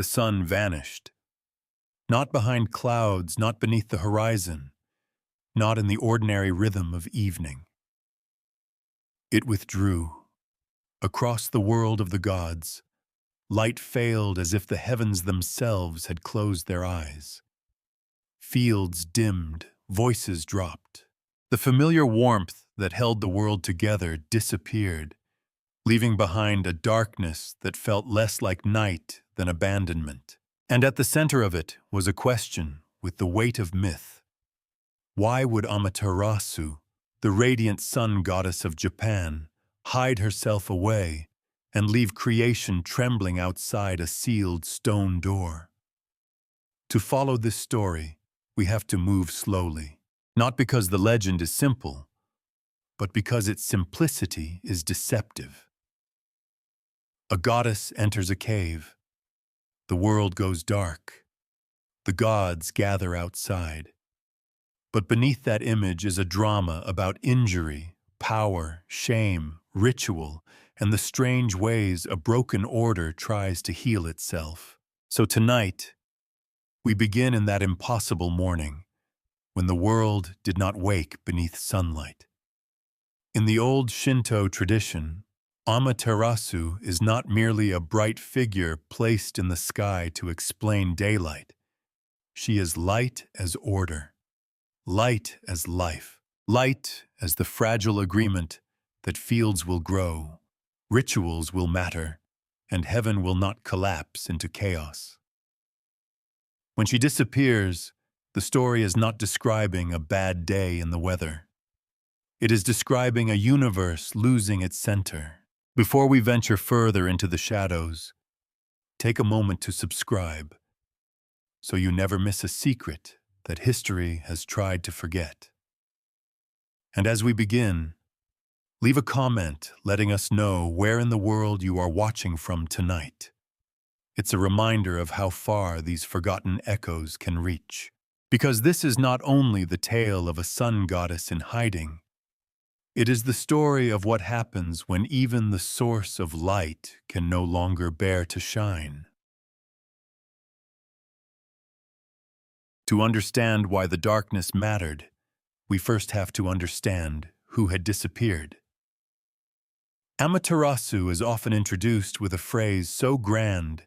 The sun vanished. Not behind clouds, not beneath the horizon, not in the ordinary rhythm of evening. It withdrew. Across the world of the gods, light failed as if the heavens themselves had closed their eyes. Fields dimmed, voices dropped. The familiar warmth that held the world together disappeared, leaving behind a darkness that felt less like night than abandonment. And at the center of it was a question with the weight of myth. Why would Amaterasu, the radiant sun goddess of Japan, hide herself away and leave creation trembling outside a sealed stone door? To follow this story, we have to move slowly, not because the legend is simple, but because its simplicity is deceptive. A goddess enters a cave. The world goes dark. The gods gather outside. But beneath that image is a drama about injury, power, shame, ritual, and the strange ways a broken order tries to heal itself. So tonight, we begin in that impossible morning, when the world did not wake beneath sunlight. In the old Shinto tradition, Amaterasu is not merely a bright figure placed in the sky to explain daylight. She is light as order, light as life, light as the fragile agreement that fields will grow, rituals will matter, and heaven will not collapse into chaos. When she disappears, the story is not describing a bad day in the weather. It is describing a universe losing its center. Before we venture further into the shadows, take a moment to subscribe so you never miss a secret that history has tried to forget. And as we begin, leave a comment letting us know where in the world you are watching from tonight. It's a reminder of how far these forgotten echoes can reach. Because this is not only the tale of a sun goddess in hiding, it is the story of what happens when even the source of light can no longer bear to shine. To understand why the darkness mattered, we first have to understand who had disappeared. Amaterasu is often introduced with a phrase so grand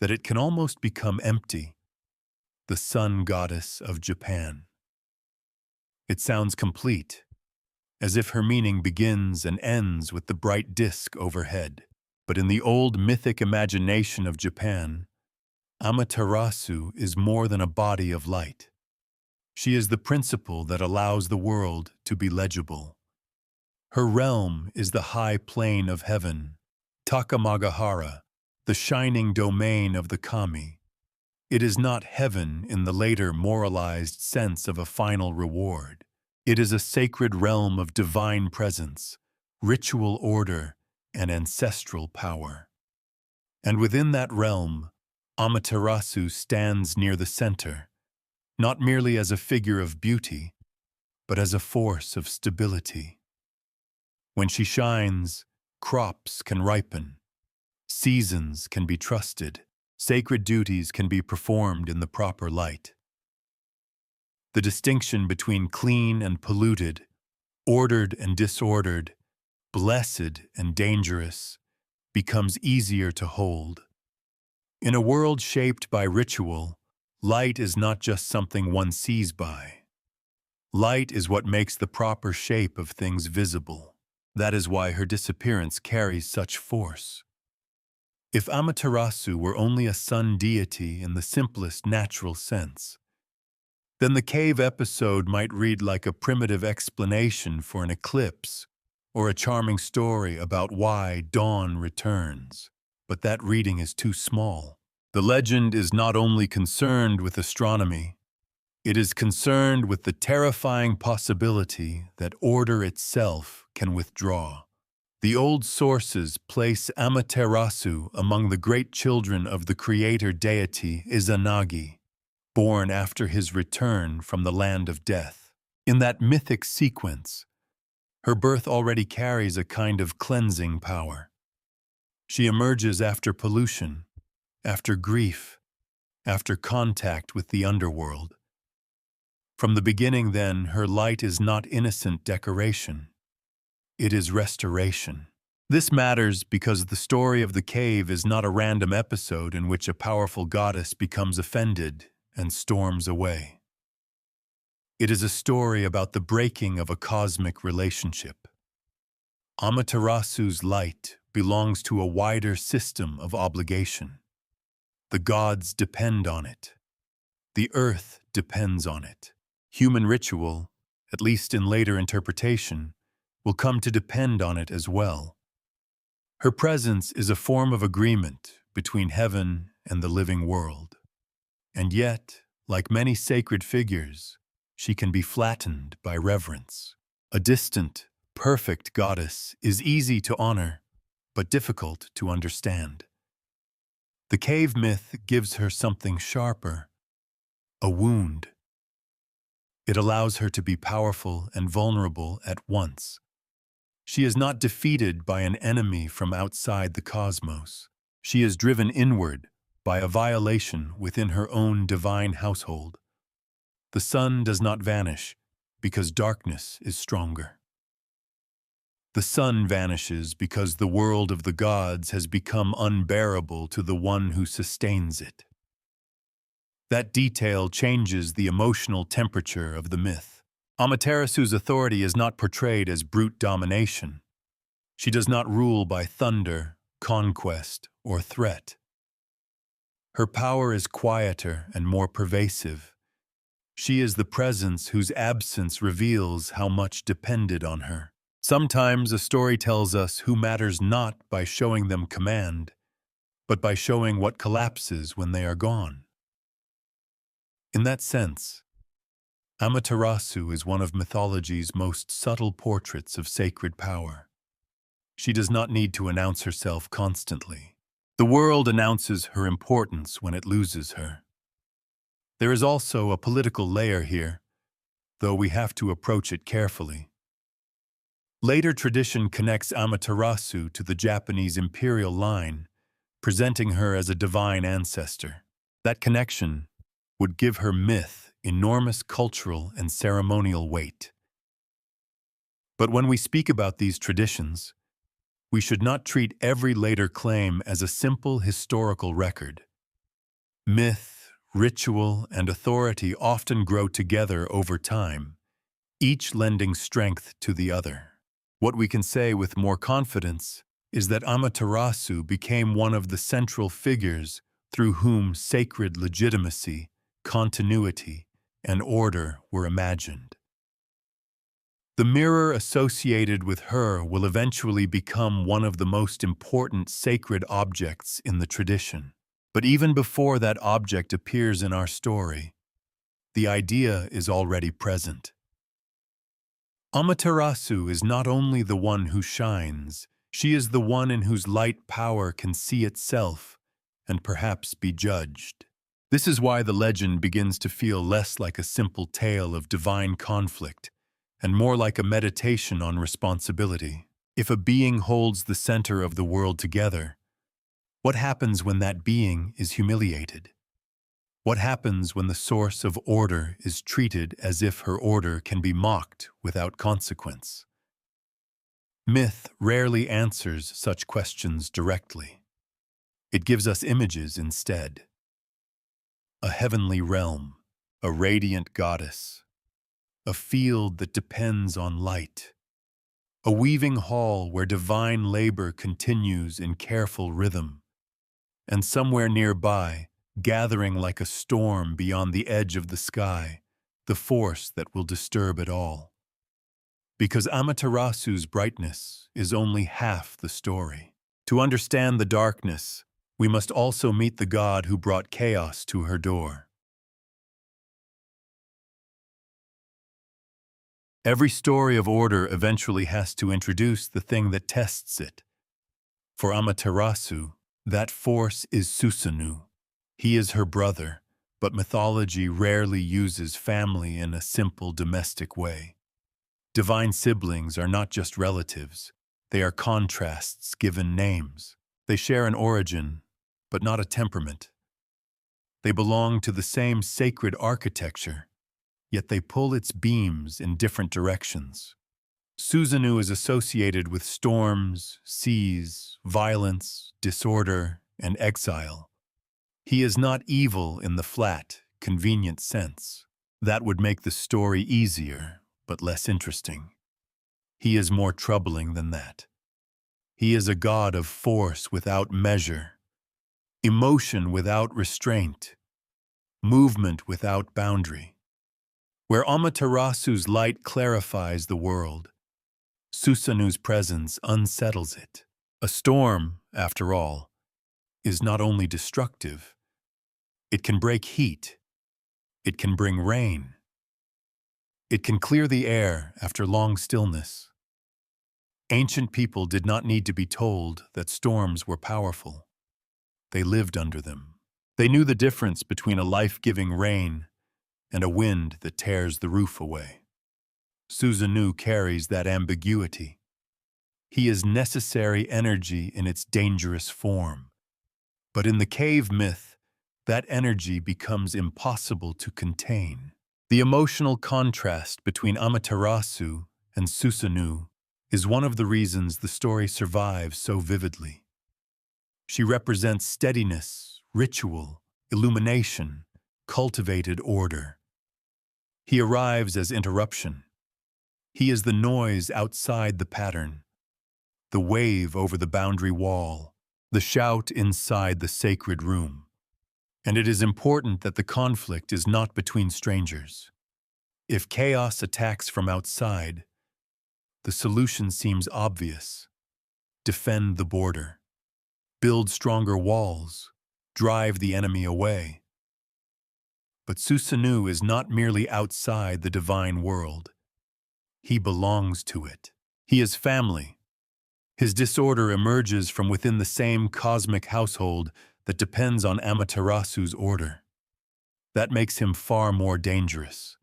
that it can almost become empty: the sun goddess of Japan. It sounds complete, as if her meaning begins and ends with the bright disk overhead. But in the old mythic imagination of Japan, Amaterasu is more than a body of light. She is the principle that allows the world to be legible. Her realm is the high plane of heaven, Takamagahara, the shining domain of the kami. It is not heaven in the later moralized sense of a final reward. It is a sacred realm of divine presence, ritual order, and ancestral power. And within that realm, Amaterasu stands near the center, not merely as a figure of beauty, but as a force of stability. When she shines, crops can ripen, seasons can be trusted, sacred duties can be performed in the proper light. The distinction between clean and polluted, ordered and disordered, blessed and dangerous, becomes easier to hold. In a world shaped by ritual, light is not just something one sees by. Light is what makes the proper shape of things visible. That is why her disappearance carries such force. If Amaterasu were only a sun deity in the simplest natural sense, then the cave episode might read like a primitive explanation for an eclipse or a charming story about why dawn returns. But that reading is too small. The legend is not only concerned with astronomy, it is concerned with the terrifying possibility that order itself can withdraw. The old sources place Amaterasu among the great children of the creator deity Izanagi, born after his return from the land of death. In that mythic sequence, her birth already carries a kind of cleansing power. She emerges after pollution, after grief, after contact with the underworld. From the beginning, then, her light is not innocent decoration. It is restoration. This matters because the story of the cave is not a random episode in which a powerful goddess becomes offended and storms away. It is a story about the breaking of a cosmic relationship. Amaterasu's light belongs to a wider system of obligation. The gods depend on it. The earth depends on it. Human ritual, at least in later interpretation, will come to depend on it as well. Her presence is a form of agreement between heaven and the living world. And yet, like many sacred figures, she can be flattened by reverence. A distant, perfect goddess is easy to honor, but difficult to understand. The cave myth gives her something sharper, a wound. It allows her to be powerful and vulnerable at once. She is not defeated by an enemy from outside the cosmos. She is driven inward by a violation within her own divine household. The sun does not vanish because darkness is stronger. The sun vanishes because the world of the gods has become unbearable to the one who sustains it. That detail changes the emotional temperature of the myth. Amaterasu's authority is not portrayed as brute domination. She does not rule by thunder, conquest, or threat. Her power is quieter and more pervasive. She is the presence whose absence reveals how much depended on her. Sometimes a story tells us who matters not by showing them command, but by showing what collapses when they are gone. In that sense, Amaterasu is one of mythology's most subtle portraits of sacred power. She does not need to announce herself constantly. The world announces her importance when it loses her. There is also a political layer here, though we have to approach it carefully. Later tradition connects Amaterasu to the Japanese imperial line, presenting her as a divine ancestor. That connection would give her myth enormous cultural and ceremonial weight. But when we speak about these traditions, we should not treat every later claim as a simple historical record. Myth, ritual, and authority often grow together over time, each lending strength to the other. What we can say with more confidence is that Amaterasu became one of the central figures through whom sacred legitimacy, continuity, and order were imagined. The mirror associated with her will eventually become one of the most important sacred objects in the tradition. But even before that object appears in our story, the idea is already present. Amaterasu is not only the one who shines, she is the one in whose light power can see itself and perhaps be judged. This is why the legend begins to feel less like a simple tale of divine conflict and more like a meditation on responsibility. If a being holds the center of the world together, what happens when that being is humiliated? What happens when the source of order is treated as if her order can be mocked without consequence? Myth rarely answers such questions directly. It gives us images instead. A heavenly realm, a radiant goddess, a field that depends on light, a weaving hall where divine labor continues in careful rhythm, and somewhere nearby, gathering like a storm beyond the edge of the sky, the force that will disturb it all. Because Amaterasu's brightness is only half the story. To understand the darkness, we must also meet the god who brought chaos to her door. Every story of order eventually has to introduce the thing that tests it. For Amaterasu, that force is Susanoo. He is her brother, but mythology rarely uses family in a simple domestic way. Divine siblings are not just relatives, they are contrasts given names. They share an origin, but not a temperament. They belong to the same sacred architecture, yet they pull its beams in different directions. Susanoo is associated with storms, seas, violence, disorder, and exile. He is not evil in the flat, convenient sense. That would make the story easier, but less interesting. He is more troubling than that. He is a god of force without measure, emotion without restraint, movement without boundary. Where Amaterasu's light clarifies the world, Susanoo's presence unsettles it. A storm, after all, is not only destructive, it can break heat, it can bring rain, it can clear the air after long stillness. Ancient people did not need to be told that storms were powerful. They lived under them. They knew the difference between a life-giving rain and a wind that tears the roof away. Susanoo carries that ambiguity. He is necessary energy in its dangerous form. But in the cave myth, that energy becomes impossible to contain. The emotional contrast between Amaterasu and Susanoo is one of the reasons the story survives so vividly. She represents steadiness, ritual, illumination, cultivated order. He arrives as interruption. He is the noise outside the pattern, the wave over the boundary wall, the shout inside the sacred room. And it is important that the conflict is not between strangers. If chaos attacks from outside, the solution seems obvious. Defend the border. Build stronger walls. Drive the enemy away. But Susanoo is not merely outside the divine world. He belongs to it. He is family. His disorder emerges from within the same cosmic household that depends on Amaterasu's order. That makes him far more dangerous.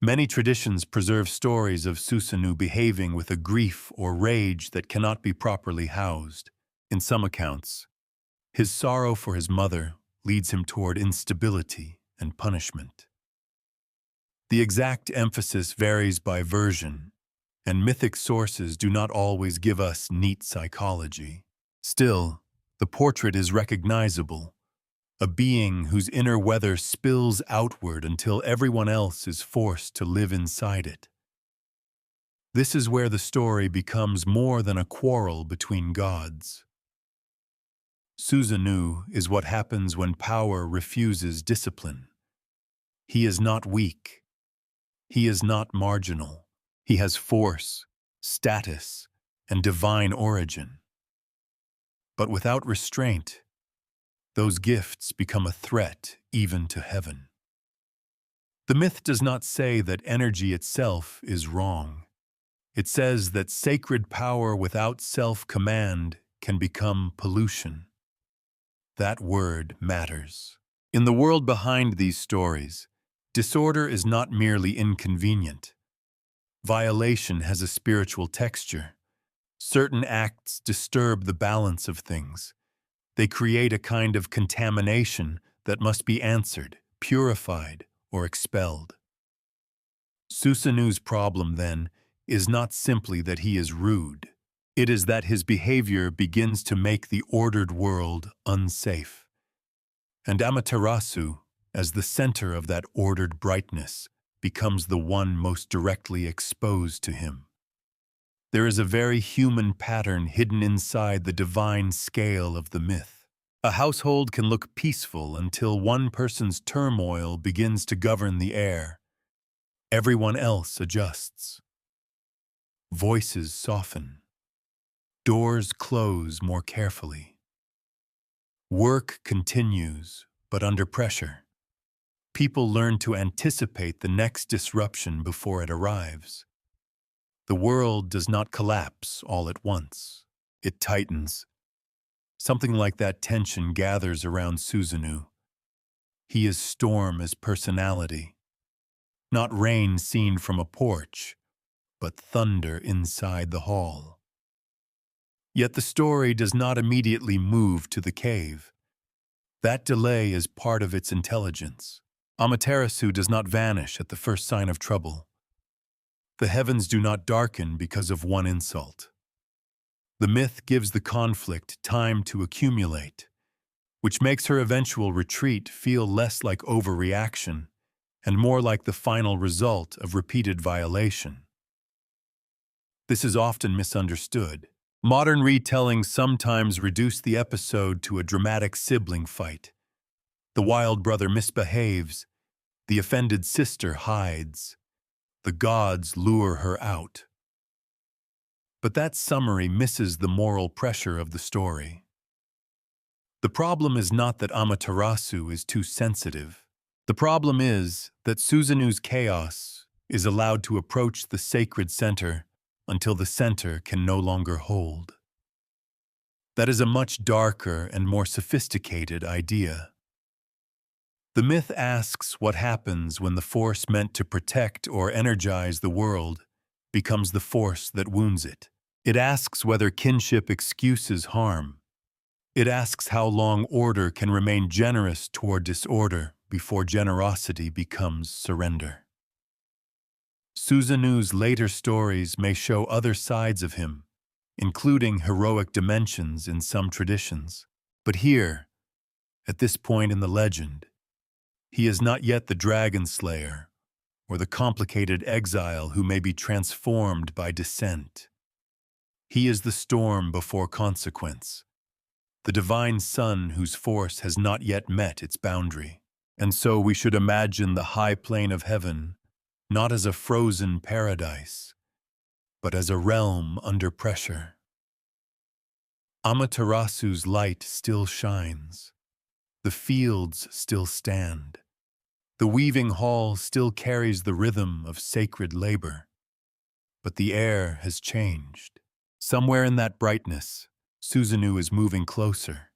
Many traditions preserve stories of Susanoo behaving with a grief or rage that cannot be properly housed. In some accounts, his sorrow for his mother leads him toward instability and punishment. The exact emphasis varies by version, and mythic sources do not always give us neat psychology. Still, the portrait is recognizable. A being whose inner weather spills outward until everyone else is forced to live inside it. This is where the story becomes more than a quarrel between gods. Susanoo is what happens when power refuses discipline. He is not weak. He is not marginal. He has force, status, and divine origin. But without restraint, those gifts become a threat even to heaven. The myth does not say that energy itself is wrong. It says that sacred power without self-command can become pollution. That word matters. In the world behind these stories, disorder is not merely inconvenient. Violation has a spiritual texture. Certain acts disturb the balance of things. They create a kind of contamination that must be answered, purified, or expelled. Susanoo's problem, then, is not simply that he is rude. It is that his behavior begins to make the ordered world unsafe. And Amaterasu, as the center of that ordered brightness, becomes the one most directly exposed to him. There is a very human pattern hidden inside the divine scale of the myth. A household can look peaceful until one person's turmoil begins to govern the air. Everyone else adjusts. Voices soften. Doors close more carefully. Work continues, but under pressure. People learn to anticipate the next disruption before it arrives. The world does not collapse all at once. It tightens. Something like that tension gathers around Susanoo. He is storm as personality. Not rain seen from a porch, but thunder inside the hall. Yet the story does not immediately move to the cave. That delay is part of its intelligence. Amaterasu does not vanish at the first sign of trouble. The heavens do not darken because of one insult. The myth gives the conflict time to accumulate, which makes her eventual retreat feel less like overreaction and more like the final result of repeated violation. This is often misunderstood. Modern retellings sometimes reduce the episode to a dramatic sibling fight. The wild brother misbehaves, the offended sister hides, the gods lure her out. But that summary misses the moral pressure of the story. The problem is not that Amaterasu is too sensitive. The problem is that Susanoo's chaos is allowed to approach the sacred center until the center can no longer hold. That is a much darker and more sophisticated idea. The myth asks what happens when the force meant to protect or energize the world becomes the force that wounds it. It asks whether kinship excuses harm. It asks how long order can remain generous toward disorder before generosity becomes surrender. Susanoo's later stories may show other sides of him, including heroic dimensions in some traditions. But here, at this point in the legend, he is not yet the dragon slayer or the complicated exile who may be transformed by dissent. He is the storm before consequence, the divine sun whose force has not yet met its boundary. And so we should imagine the high plane of heaven not as a frozen paradise, but as a realm under pressure. Amaterasu's light still shines. The fields still stand. The weaving hall still carries the rhythm of sacred labor. But the air has changed. Somewhere in that brightness, Susanoo is moving closer,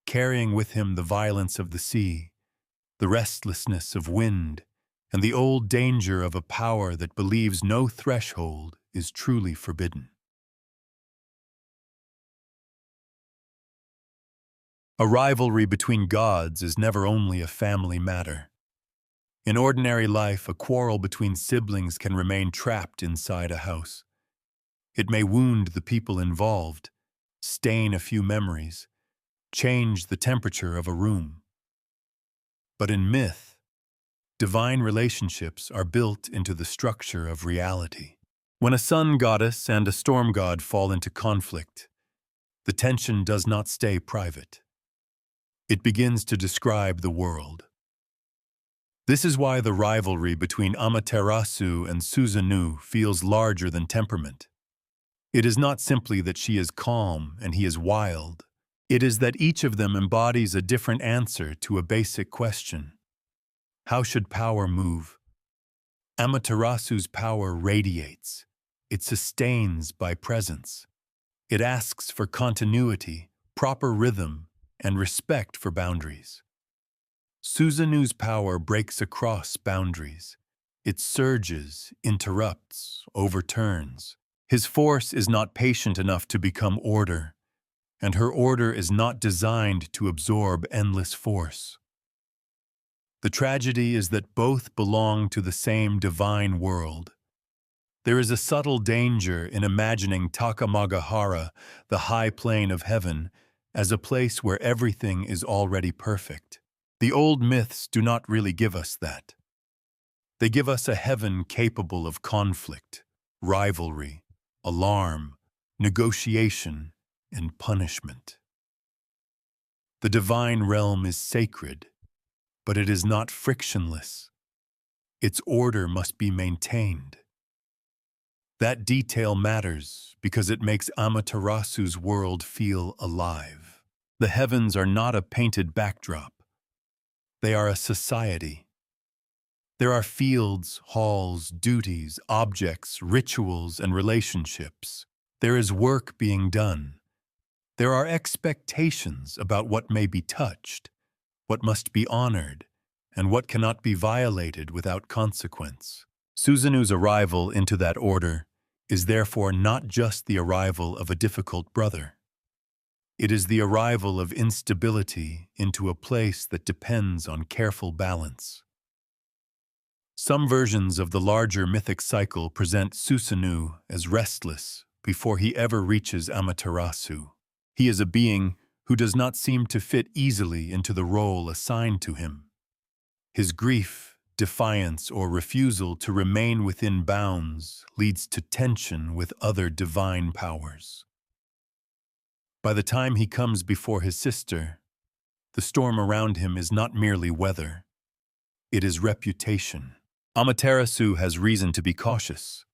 carrying with him the violence of the sea, the restlessness of wind, and the old danger of a power that believes no threshold is truly forbidden. A rivalry between gods is never only a family matter. In ordinary life, a quarrel between siblings can remain trapped inside a house. It may wound the people involved, stain a few memories, change the temperature of a room. But in myth, divine relationships are built into the structure of reality. When a sun goddess and a storm god fall into conflict, the tension does not stay private. It begins to describe the world. This is why the rivalry between Amaterasu and Susanoo feels larger than temperament. It is not simply that she is calm and he is wild. It is that each of them embodies a different answer to a basic question. How should power move? Amaterasu's power radiates. It sustains by presence. It asks for continuity, proper rhythm, and respect for boundaries. Susanoo's power breaks across boundaries. It surges, interrupts, overturns. His force is not patient enough to become order, and her order is not designed to absorb endless force. The tragedy is that both belong to the same divine world. There is a subtle danger in imagining Takamagahara, the high plane of heaven, as a place where everything is already perfect. The old myths do not really give us that. They give us a heaven capable of conflict, rivalry, alarm, negotiation, and punishment. The divine realm is sacred, but it is not frictionless. Its order must be maintained. That detail matters because it makes Amaterasu's world feel alive. The heavens are not a painted backdrop. They are a society. There are fields, halls, duties, objects, rituals, and relationships. There is work being done. There are expectations about what may be touched, what must be honored, and what cannot be violated without consequence. Susanoo's arrival into that order is therefore not just the arrival of a difficult brother. It is the arrival of instability into a place that depends on careful balance. Some versions of the larger mythic cycle present Susanoo as restless before he ever reaches Amaterasu. He is a being who does not seem to fit easily into the role assigned to him. His grief, defiance, or refusal to remain within bounds leads to tension with other divine powers. By the time he comes before his sister, the storm around him is not merely weather, it is reputation. Amaterasu has reason to be cautious,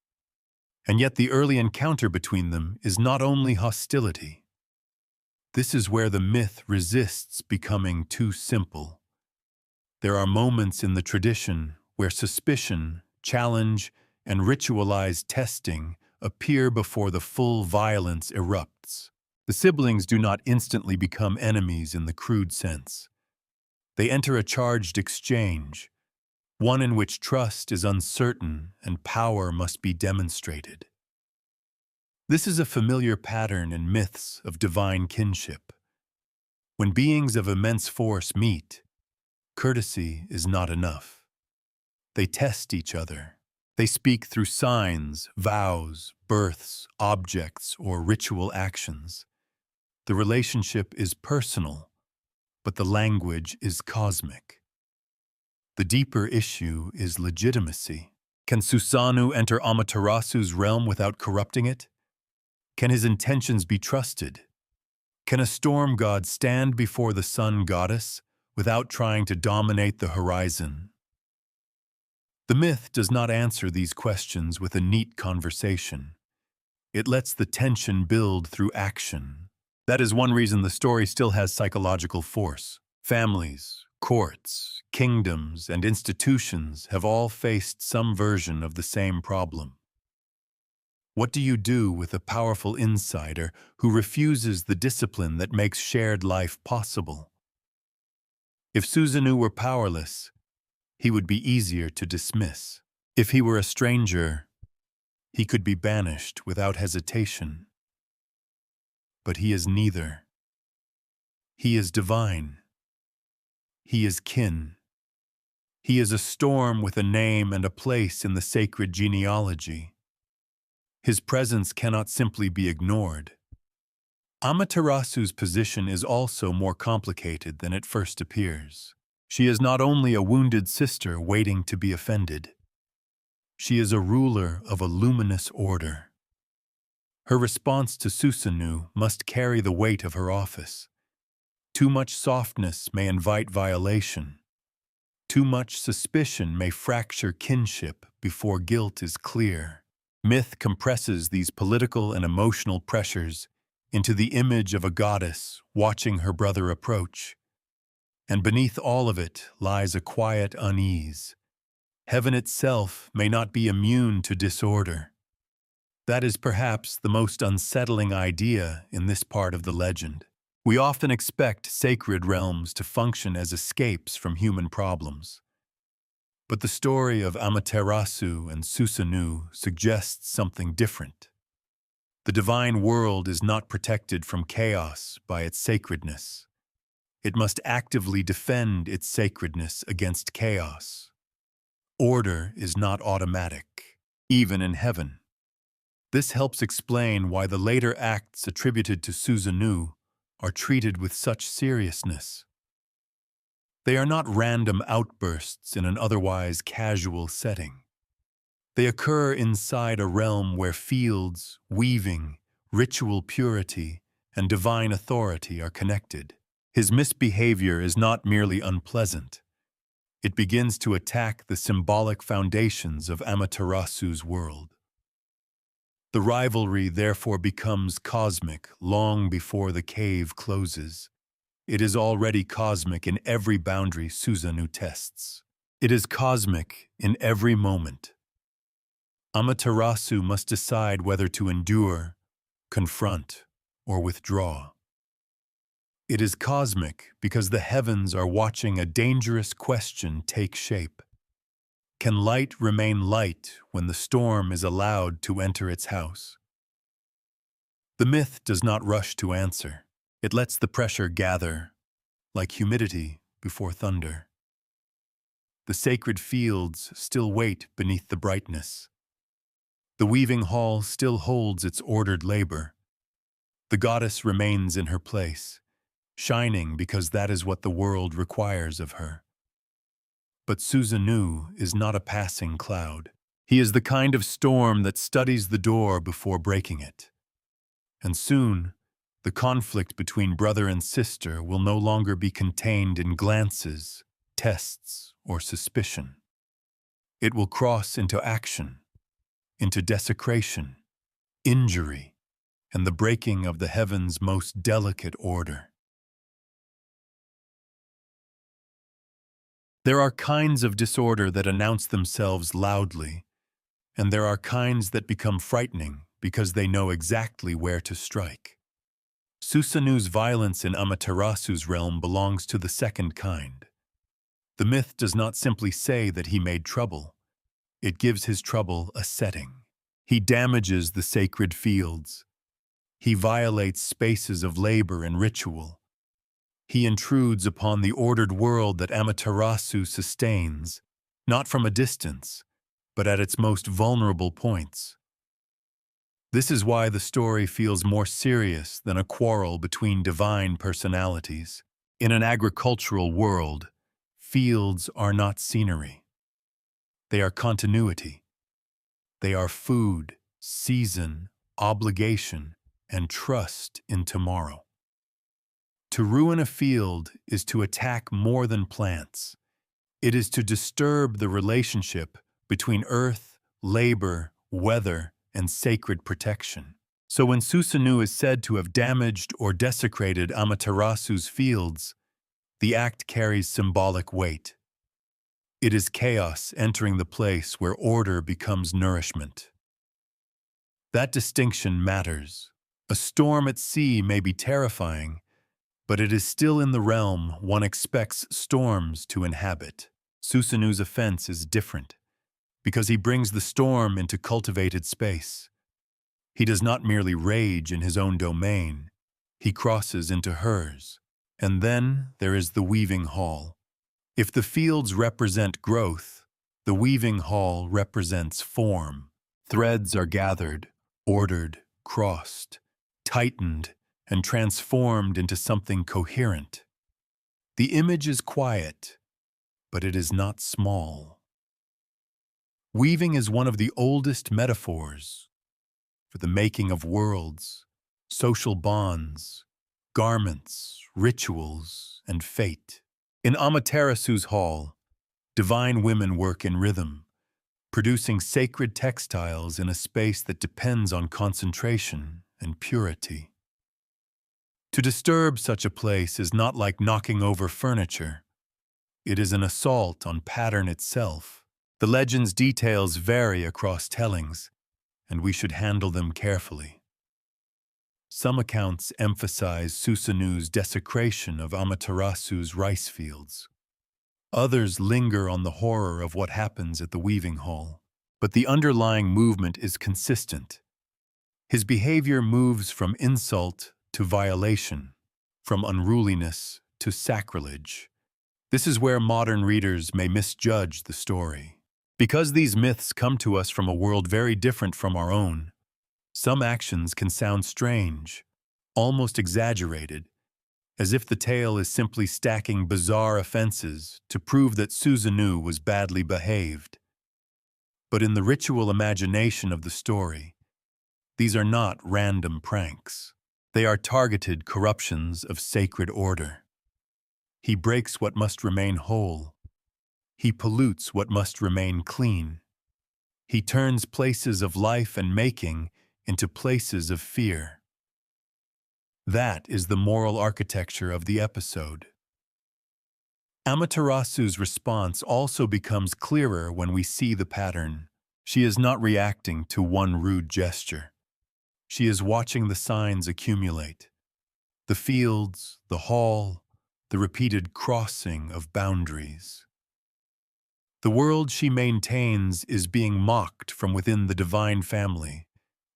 and yet the early encounter between them is not only hostility. This is where the myth resists becoming too simple. There are moments in the tradition where suspicion, challenge, and ritualized testing appear before the full violence erupts. The siblings do not instantly become enemies in the crude sense. They enter a charged exchange, one in which trust is uncertain and power must be demonstrated. This is a familiar pattern in myths of divine kinship. When beings of immense force meet, courtesy is not enough. They test each other. They speak through signs, vows, births, objects, or ritual actions. The relationship is personal, but the language is cosmic. The deeper issue is legitimacy. Can Susanoo enter Amaterasu's realm without corrupting it? Can his intentions be trusted? Can a storm god stand before the sun goddess without trying to dominate the horizon? The myth does not answer these questions with a neat conversation. It lets the tension build through action. That is one reason the story still has psychological force. Families, courts, kingdoms, and institutions have all faced some version of the same problem. What do you do with a powerful insider who refuses the discipline that makes shared life possible? If Susanoo were powerless, he would be easier to dismiss. If he were a stranger, he could be banished without hesitation. But he is neither. He is divine. He is kin. He is a storm with a name and a place in the sacred genealogy. His presence cannot simply be ignored. Amaterasu's position is also more complicated than it first appears. She is not only a wounded sister waiting to be offended. She is a ruler of a luminous order. Her response to Susanoo must carry the weight of her office. Too much softness may invite violation. Too much suspicion may fracture kinship before guilt is clear. Myth compresses these political and emotional pressures into the image of a goddess watching her brother approach. And beneath all of it lies a quiet unease. Heaven itself may not be immune to disorder. That is perhaps the most unsettling idea in this part of the legend. We often expect sacred realms to function as escapes from human problems. But the story of Amaterasu and Susanoo suggests something different. The divine world is not protected from chaos by its sacredness. It must actively defend its sacredness against chaos. Order is not automatic, even in heaven. This helps explain why the later acts attributed to Susanoo are treated with such seriousness. They are not random outbursts in an otherwise casual setting. They occur inside a realm where fields, weaving, ritual purity, and divine authority are connected. His misbehavior is not merely unpleasant. It begins to attack the symbolic foundations of Amaterasu's world. The rivalry therefore becomes cosmic long before the cave closes. It is already cosmic in every boundary Susanoo tests. It is cosmic in every moment. Amaterasu must decide whether to endure, confront, or withdraw. It is cosmic because the heavens are watching a dangerous question take shape. Can light remain light when the storm is allowed to enter its house? The myth does not rush to answer. It lets the pressure gather, like humidity before thunder. The sacred fields still wait beneath the brightness. The weaving hall still holds its ordered labor. The goddess remains in her place, shining because that is what the world requires of her. But Susanoo is not a passing cloud. He is the kind of storm that studies the door before breaking it. And soon, the conflict between brother and sister will no longer be contained in glances, tests, or suspicion. It will cross into action, into desecration, injury, and the breaking of the heavens' most delicate order. There are kinds of disorder that announce themselves loudly, and there are kinds that become frightening because they know exactly where to strike. Susanoo's violence in Amaterasu's realm belongs to the second kind. The myth does not simply say that he made trouble. It gives his trouble a setting. He damages the sacred fields. He violates spaces of labor and ritual. He intrudes upon the ordered world that Amaterasu sustains, not from a distance, but at its most vulnerable points. This is why the story feels more serious than a quarrel between divine personalities. In an agricultural world, fields are not scenery. They are continuity. They are food, season, obligation, and trust in tomorrow. To ruin a field is to attack more than plants. It is to disturb the relationship between earth, labor, weather, and sacred protection. So when Susanoo is said to have damaged or desecrated Amaterasu's fields, the act carries symbolic weight. It is chaos entering the place where order becomes nourishment. That distinction matters. A storm at sea may be terrifying, but it is still in the realm one expects storms to inhabit. Susanoo's offense is different, because he brings the storm into cultivated space. He does not merely rage in his own domain, he crosses into hers. And then there is the weaving hall. If the fields represent growth, the weaving hall represents form. Threads are gathered, ordered, crossed, tightened, and transformed into something coherent. The image is quiet, but it is not small. Weaving is one of the oldest metaphors for the making of worlds, social bonds, garments, rituals, and fate. In Amaterasu's hall, divine women work in rhythm, producing sacred textiles in a space that depends on concentration and purity. To disturb such a place is not like knocking over furniture. It is an assault on pattern itself. The legend's details vary across tellings, and we should handle them carefully. Some accounts emphasize Susanoo's desecration of Amaterasu's rice fields. Others linger on the horror of what happens at the weaving hall. But the underlying movement is consistent. His behavior moves from insult to violation, from unruliness to sacrilege. This is where modern readers may misjudge the story. Because these myths come to us from a world very different from our own, some actions can sound strange, almost exaggerated, as if the tale is simply stacking bizarre offenses to prove that Susanoo was badly behaved. But in the ritual imagination of the story, these are not random pranks. They are targeted corruptions of sacred order. He breaks what must remain whole. He pollutes what must remain clean. He turns places of life and making into places of fear. That is the moral architecture of the episode. Amaterasu's response also becomes clearer when we see the pattern. She is not reacting to one rude gesture. She is watching the signs accumulate. The fields, the hall, the repeated crossing of boundaries. The world she maintains is being mocked from within the divine family,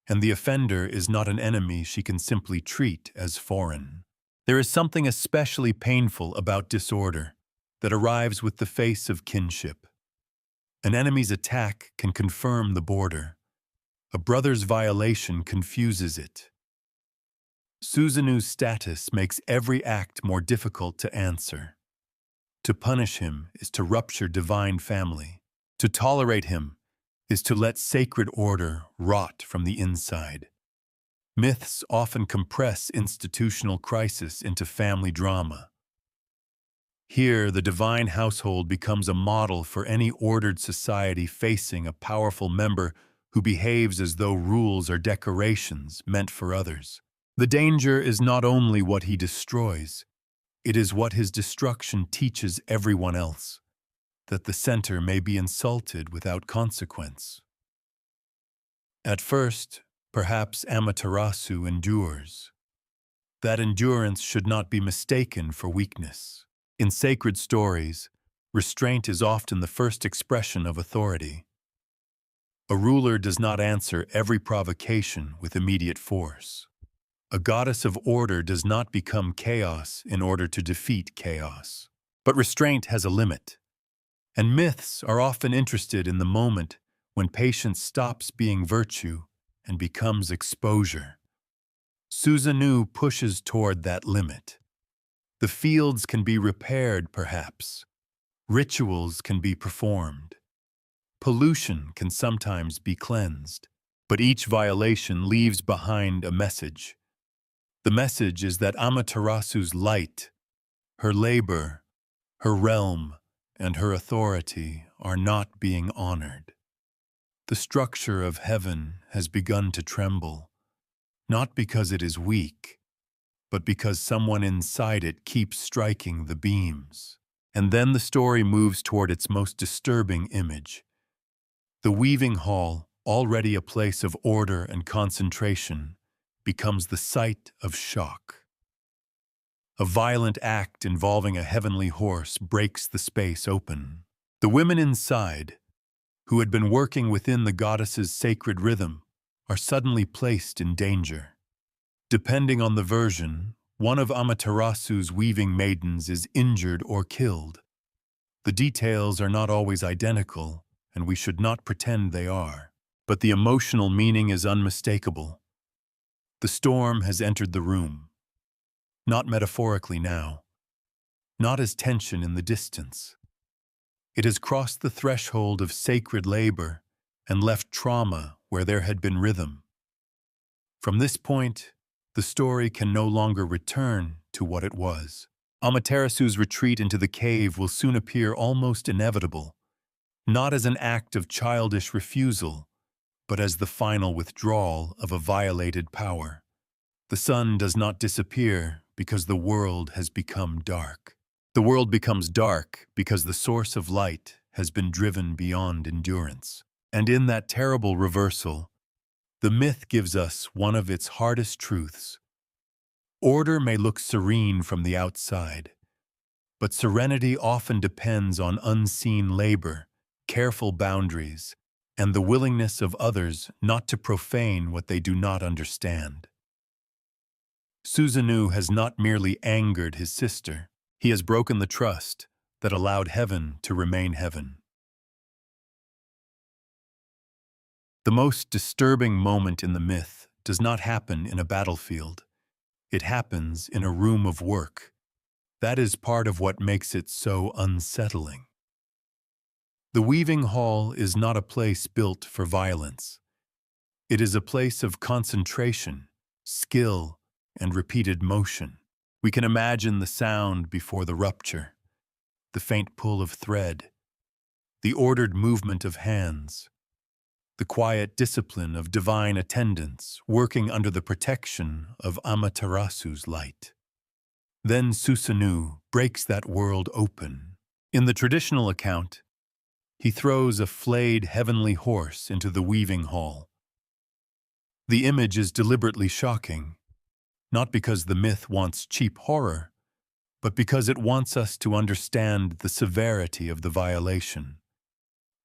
and the offender is not an enemy she can simply treat as foreign. There is something especially painful about disorder that arrives with the face of kinship. An enemy's attack can confirm the border. A brother's violation confuses it. Susanoo's status makes every act more difficult to answer. To punish him is to rupture divine family. To tolerate him is to let sacred order rot from the inside. Myths often compress institutional crisis into family drama. Here, the divine household becomes a model for any ordered society facing a powerful member who behaves as though rules are decorations meant for others. The danger is not only what he destroys, it is what his destruction teaches everyone else, that the center may be insulted without consequence. At first, perhaps Amaterasu endures. That endurance should not be mistaken for weakness. In sacred stories, restraint is often the first expression of authority. A ruler does not answer every provocation with immediate force. A goddess of order does not become chaos in order to defeat chaos. But restraint has a limit, and myths are often interested in the moment when patience stops being virtue and becomes exposure. Susanoo pushes toward that limit. The fields can be repaired, perhaps. Rituals can be performed. Pollution can sometimes be cleansed. But each violation leaves behind a message. The message is that Amaterasu's light, her labor, her realm, and her authority are not being honored. The structure of heaven has begun to tremble, not because it is weak, but because someone inside it keeps striking the beams. And then the story moves toward its most disturbing image. The weaving hall, already a place of order and concentration, becomes the site of shock. A violent act involving a heavenly horse breaks the space open. The women inside, who had been working within the goddess's sacred rhythm, are suddenly placed in danger. Depending on the version, one of Amaterasu's weaving maidens is injured or killed. The details are not always identical, and we should not pretend they are. But the emotional meaning is unmistakable. The storm has entered the room. Not metaphorically now. Not as tension in the distance. It has crossed the threshold of sacred labor and left trauma where there had been rhythm. From this point, the story can no longer return to what it was. Amaterasu's retreat into the cave will soon appear almost inevitable, not as an act of childish refusal, but as the final withdrawal of a violated power. The sun does not disappear because the world has become dark. The world becomes dark because the source of light has been driven beyond endurance. And in that terrible reversal, the myth gives us one of its hardest truths. Order may look serene from the outside, but serenity often depends on unseen labor, careful boundaries, and the willingness of others not to profane what they do not understand. Susanoo has not merely angered his sister, he has broken the trust that allowed heaven to remain heaven. The most disturbing moment in the myth does not happen in a battlefield. It happens in a room of work. That is part of what makes it so unsettling. The weaving hall is not a place built for violence. It is a place of concentration, skill, and repeated motion. We can imagine the sound before the rupture, the faint pull of thread, the ordered movement of hands, the quiet discipline of divine attendants working under the protection of Amaterasu's light. Then Susanoo breaks that world open. In the traditional account, he throws a flayed heavenly horse into the weaving hall. The image is deliberately shocking, not because the myth wants cheap horror, but because it wants us to understand the severity of the violation.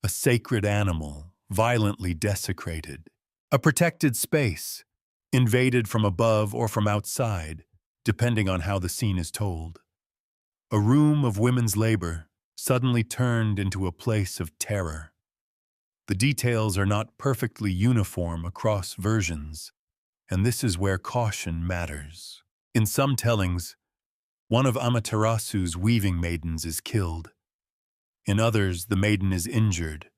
A sacred animal, violently desecrated. A protected space, invaded from above or from outside, depending on how the scene is told. A room of women's labor suddenly turned into a place of terror. The details are not perfectly uniform across versions, and this is where caution matters. In some tellings, one of Amaterasu's weaving maidens is killed. In others, the maiden is injured,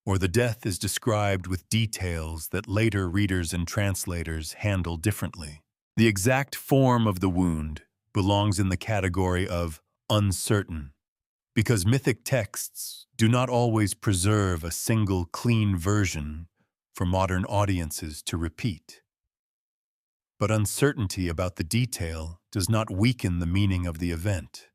or the death is described with details that later readers and translators handle differently. The exact form of the wound belongs in the category of uncertain, because mythic texts do not always preserve a single clean version for modern audiences to repeat. But uncertainty about the detail does not weaken the meaning of the event.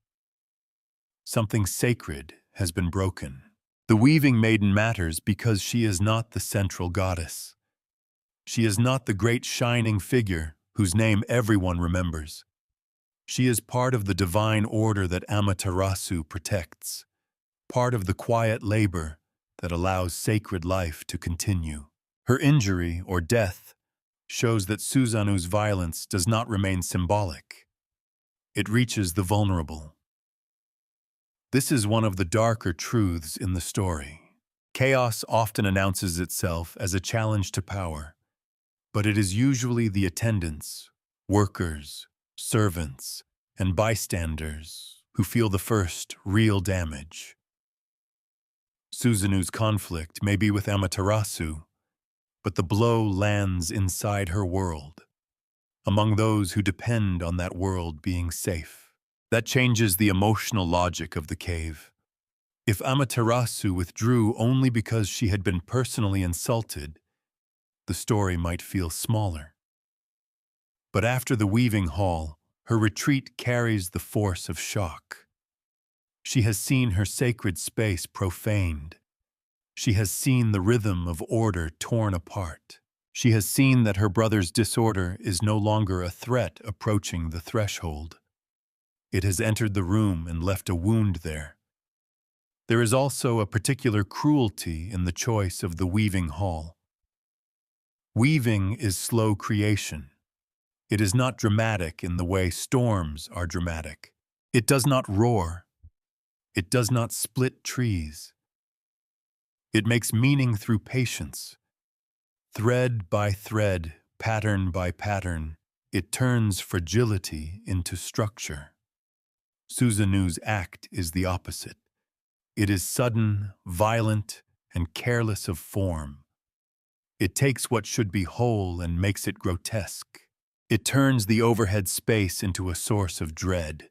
Something sacred has been broken. The weaving maiden matters because she is not the central goddess. She is not the great shining figure whose name everyone remembers. She is part of the divine order that Amaterasu protects, part of the quiet labor that allows sacred life to continue. Her injury or death shows that Susanoo's violence does not remain symbolic. It reaches the vulnerable. This is one of the darker truths in the story. Chaos often announces itself as a challenge to power, but it is usually the attendants, workers, servants, and bystanders who feel the first real damage. Susanoo's conflict may be with Amaterasu, but the blow lands inside her world, among those who depend on that world being safe. That changes the emotional logic of the cave. If Amaterasu withdrew only because she had been personally insulted, the story might feel smaller. But after the weaving hall, her retreat carries the force of shock. She has seen her sacred space profaned. She has seen the rhythm of order torn apart. She has seen that her brother's disorder is no longer a threat approaching the threshold. It has entered the room and left a wound there. There is also a particular cruelty in the choice of the weaving hall. Weaving is slow creation. It is not dramatic in the way storms are dramatic. It does not roar. It does not split trees. It makes meaning through patience. Thread by thread, pattern by pattern, it turns fragility into structure. Susanoo's act is the opposite. It is sudden, violent, and careless of form. It takes what should be whole and makes it grotesque. It turns the overhead space into a source of dread.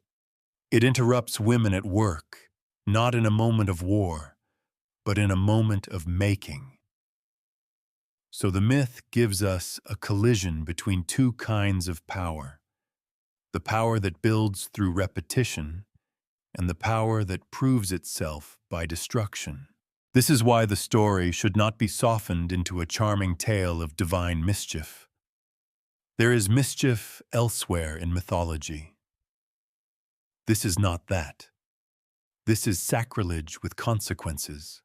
It interrupts women at work, not in a moment of war, but in a moment of making. So the myth gives us a collision between two kinds of power: the power that builds through repetition, and the power that proves itself by destruction. This is why the story should not be softened into a charming tale of divine mischief. There is mischief elsewhere in mythology. This is not that. This is sacrilege with consequences.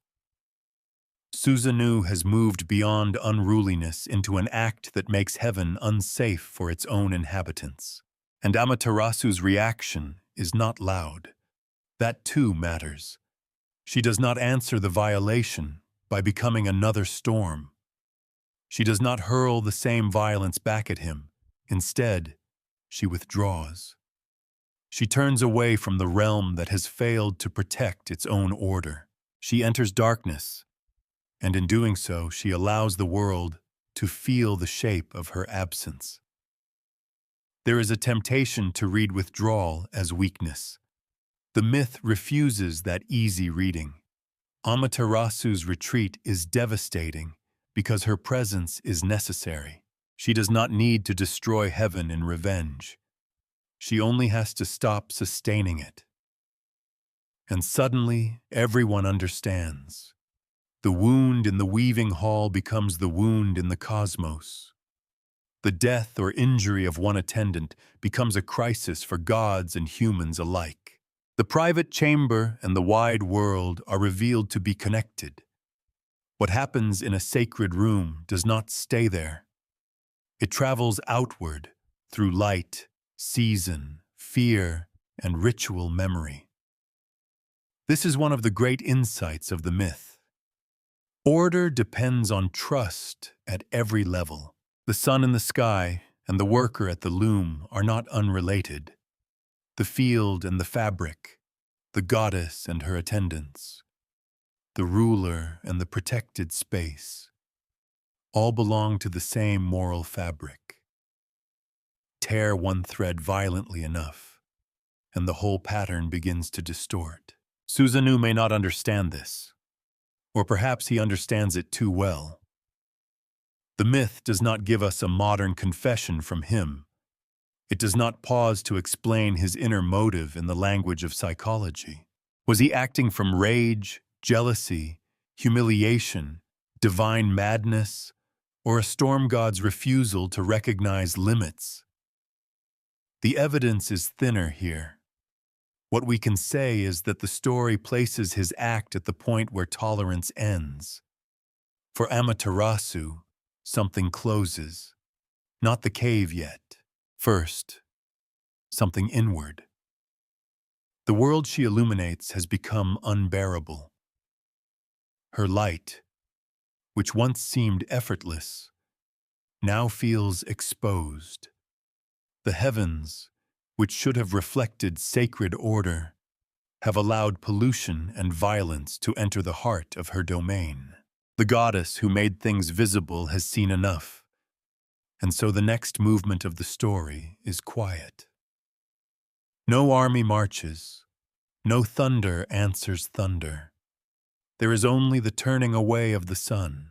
Susanoo has moved beyond unruliness into an act that makes heaven unsafe for its own inhabitants. And Amaterasu's reaction is not loud. That too matters. She does not answer the violation by becoming another storm. She does not hurl the same violence back at him. Instead, she withdraws. She turns away from the realm that has failed to protect its own order. She enters darkness, and in doing so, she allows the world to feel the shape of her absence. There is a temptation to read withdrawal as weakness. The myth refuses that easy reading. Amaterasu's retreat is devastating because her presence is necessary. She does not need to destroy heaven in revenge. She only has to stop sustaining it. And suddenly, everyone understands. The wound in the weaving hall becomes the wound in the cosmos. The death or injury of one attendant becomes a crisis for gods and humans alike. The private chamber and the wide world are revealed to be connected. What happens in a sacred room does not stay there. It travels outward through light, season, fear, and ritual memory. This is one of the great insights of the myth. Order depends on trust at every level. The sun in the sky and the worker at the loom are not unrelated. The field and the fabric, the goddess and her attendants, the ruler and the protected space, all belong to the same moral fabric. Tear one thread violently enough, and the whole pattern begins to distort. Susanoo may not understand this, or perhaps he understands it too well. The myth does not give us a modern confession from him. It does not pause to explain his inner motive in the language of psychology. Was he acting from rage, jealousy, humiliation, divine madness, or a storm god's refusal to recognize limits? The evidence is thinner here. What we can say is that the story places his act at the point where tolerance ends. For Amaterasu, something closes. Not the cave yet. First, something inward. The world she illuminates has become unbearable. Her light, which once seemed effortless, now feels exposed. The heavens, which should have reflected sacred order, have allowed pollution and violence to enter the heart of her domain. The goddess who made things visible has seen enough, and so the next movement of the story is quiet. No army marches, no thunder answers thunder. There is only the turning away of the sun.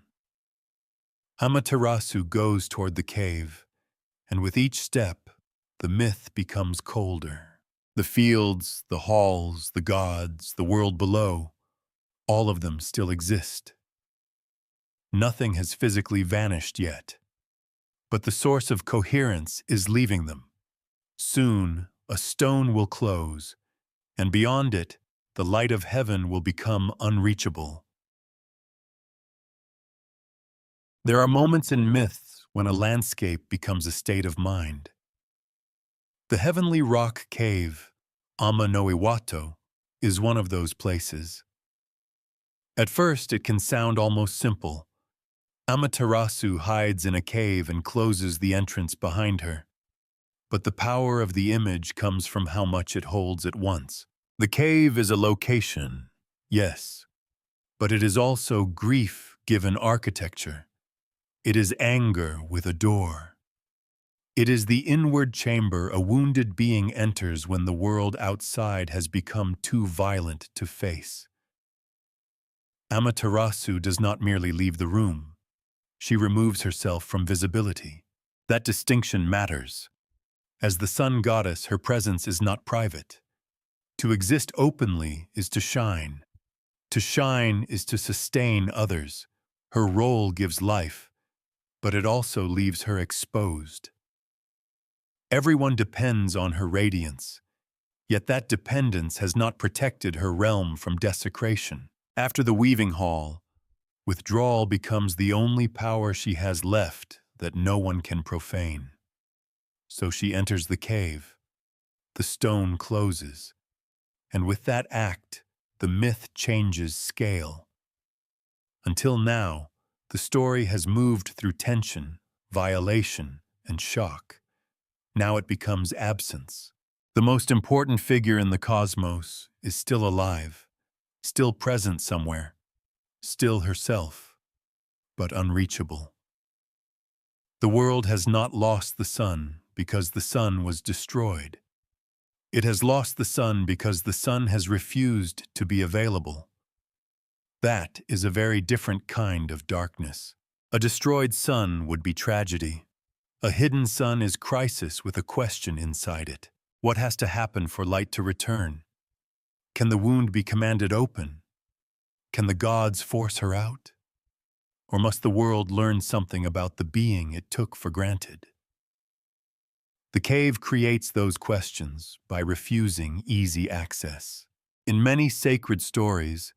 Amaterasu goes toward the cave, and with each step, the myth becomes colder. The fields, the halls, the gods, the world below, all of them still exist. Nothing has physically vanished yet, but the source of coherence is leaving them. Soon, a stone will close, and beyond it, the light of heaven will become unreachable. There are moments in myths when a landscape becomes a state of mind. The heavenly rock cave, Ame-no-Uzume, is one of those places. At first, it can sound almost simple. Amaterasu hides in a cave and closes the entrance behind her. But the power of the image comes from how much it holds at once. The cave is a location, yes, but it is also grief given architecture. It is anger with a door. It is the inward chamber a wounded being enters when the world outside has become too violent to face. Amaterasu does not merely leave the room. She removes herself from visibility. That distinction matters. As the sun goddess, her presence is not private. To exist openly is to shine. To shine is to sustain others. Her role gives life, but it also leaves her exposed. Everyone depends on her radiance, yet that dependence has not protected her realm from desecration. After the weaving hall, withdrawal becomes the only power she has left that no one can profane. So she enters the cave. The stone closes, and with that act, the myth changes scale. Until now, the story has moved through tension, violation, and shock. Now it becomes absence. The most important figure in the cosmos is still alive, still present somewhere, still herself, but unreachable. The world has not lost the sun because the sun was destroyed. It has lost the sun because the sun has refused to be available. That is a very different kind of darkness. A destroyed sun would be tragedy. A hidden sun is crisis with a question inside it. What has to happen for light to return? Can the wound be commanded open? Can the gods force her out? Or must the world learn something about the being it took for granted? The cave creates those questions by refusing easy access. In many sacred stories,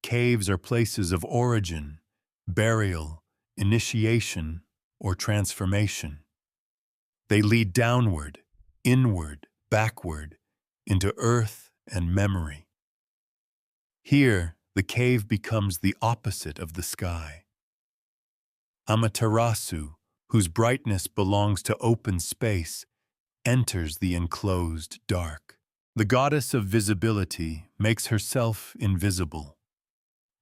caves are places of origin, burial, initiation, or transformation. They lead downward, inward, backward, into earth and memory. Here, the cave becomes the opposite of the sky. Amaterasu, whose brightness belongs to open space, enters the enclosed dark. The goddess of visibility makes herself invisible.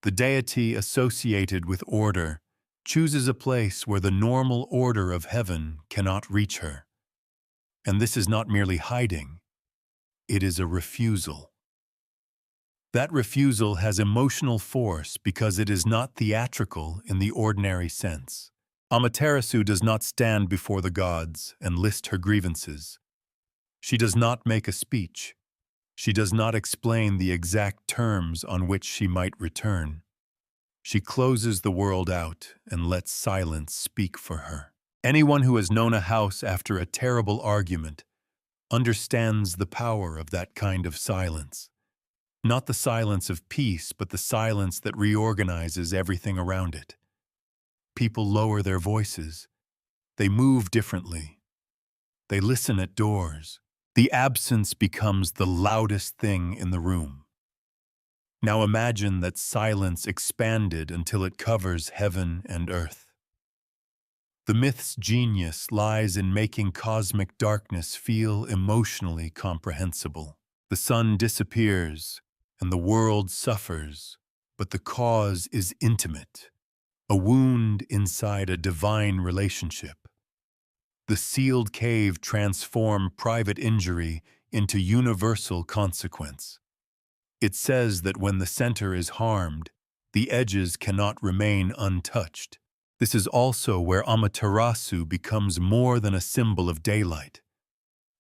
The deity associated with order chooses a place where the normal order of heaven cannot reach her. And this is not merely hiding, it is a refusal. That refusal has emotional force because it is not theatrical in the ordinary sense. Amaterasu does not stand before the gods and list her grievances. She does not make a speech. She does not explain the exact terms on which she might return. She closes the world out and lets silence speak for her. Anyone who has known a house after a terrible argument understands the power of that kind of silence. Not the silence of peace, but the silence that reorganizes everything around it. People lower their voices. They move differently. They listen at doors. The absence becomes the loudest thing in the room. Now imagine that silence expanded until it covers heaven and earth. The myth's genius lies in making cosmic darkness feel emotionally comprehensible. The sun disappears, and the world suffers, but the cause is intimate, a wound inside a divine relationship. The sealed cave transforms private injury into universal consequence. It says that when the center is harmed, the edges cannot remain untouched. This is also where Amaterasu becomes more than a symbol of daylight.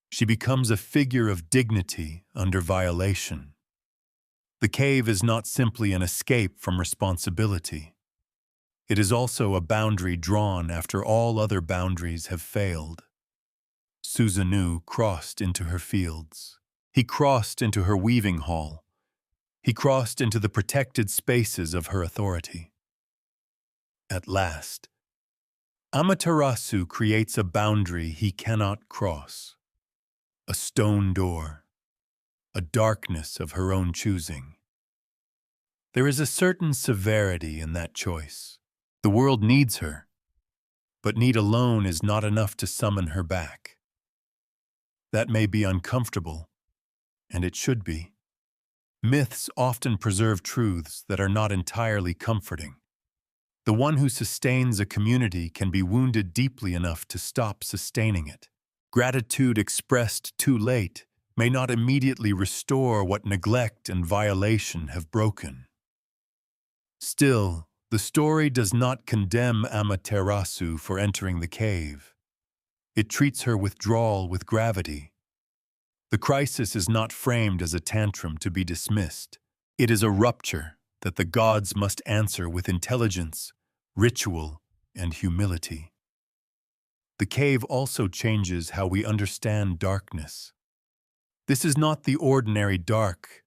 She becomes a figure of dignity under violation. The cave is not simply an escape from responsibility. It is also a boundary drawn after all other boundaries have failed. Susanoo crossed into her fields. He crossed into her weaving hall. He crossed into the protected spaces of her authority. At last, Amaterasu creates a boundary he cannot cross. A stone door, a darkness of her own choosing. There is a certain severity in that choice. The world needs her, but need alone is not enough to summon her back. That may be uncomfortable, and it should be. Myths often preserve truths that are not entirely comforting. The one who sustains a community can be wounded deeply enough to stop sustaining it. Gratitude expressed too late may not immediately restore what neglect and violation have broken. Still, the story does not condemn Amaterasu for entering the cave. It treats her withdrawal with gravity. The crisis is not framed as a tantrum to be dismissed. It is a rupture that the gods must answer with intelligence, ritual, and humility. The cave also changes how we understand darkness. This is not the ordinary dark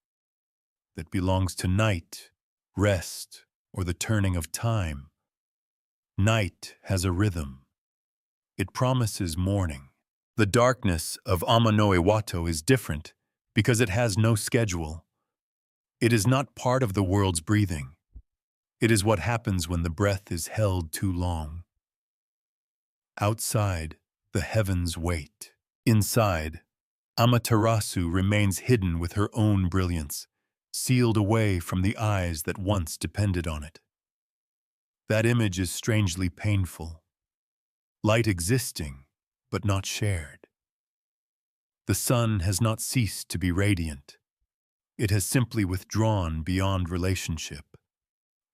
that belongs to night, rest, or the turning of time. Night has a rhythm. It promises morning. The darkness of Ame-no-Iwato is different because it has no schedule. It is not part of the world's breathing. It is what happens when the breath is held too long. Outside, the heavens wait. Inside, Amaterasu remains hidden with her own brilliance, sealed away from the eyes that once depended on it. That image is strangely painful. Light existing, but not shared. The sun has not ceased to be radiant. It has simply withdrawn beyond relationship.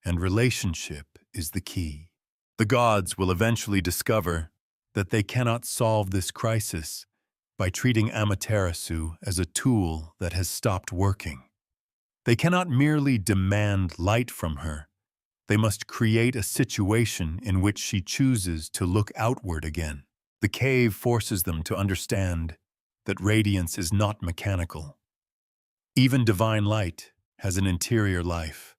And relationship is the key. The gods will eventually discover that they cannot solve this crisis by treating Amaterasu as a tool that has stopped working. They cannot merely demand light from her. They must create a situation in which she chooses to look outward again. The cave forces them to understand that radiance is not mechanical. Even divine light has an interior life.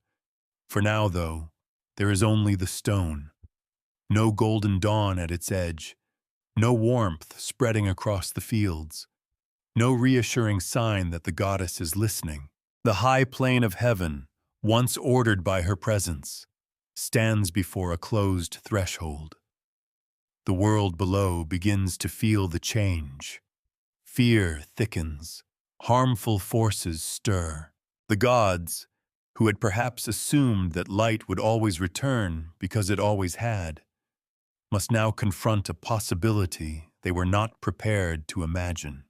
For now, though, there is only the stone. No golden dawn at its edge. No warmth spreading across the fields. no reassuring sign that the goddess is listening. The high plane of heaven, once ordered by her presence, stands before a closed threshold. The world below begins to feel the change. Fear thickens. Harmful forces stir. The gods, who had perhaps assumed that light would always return because it always had, must now confront a possibility they were not prepared to imagine.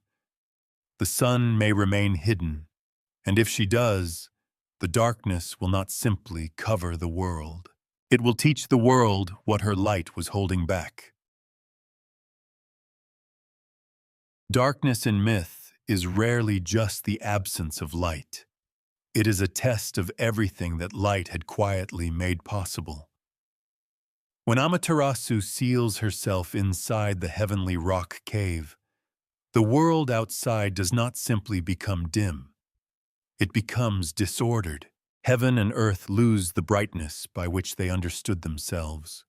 The sun may remain hidden, and if she does, the darkness will not simply cover the world. It will teach the world what her light was holding back. Darkness in myth is rarely just the absence of light. It is a test of everything that light had quietly made possible. When Amaterasu seals herself inside the heavenly rock cave, the world outside does not simply become dim. It becomes disordered. Heaven and earth lose the brightness by which they understood themselves.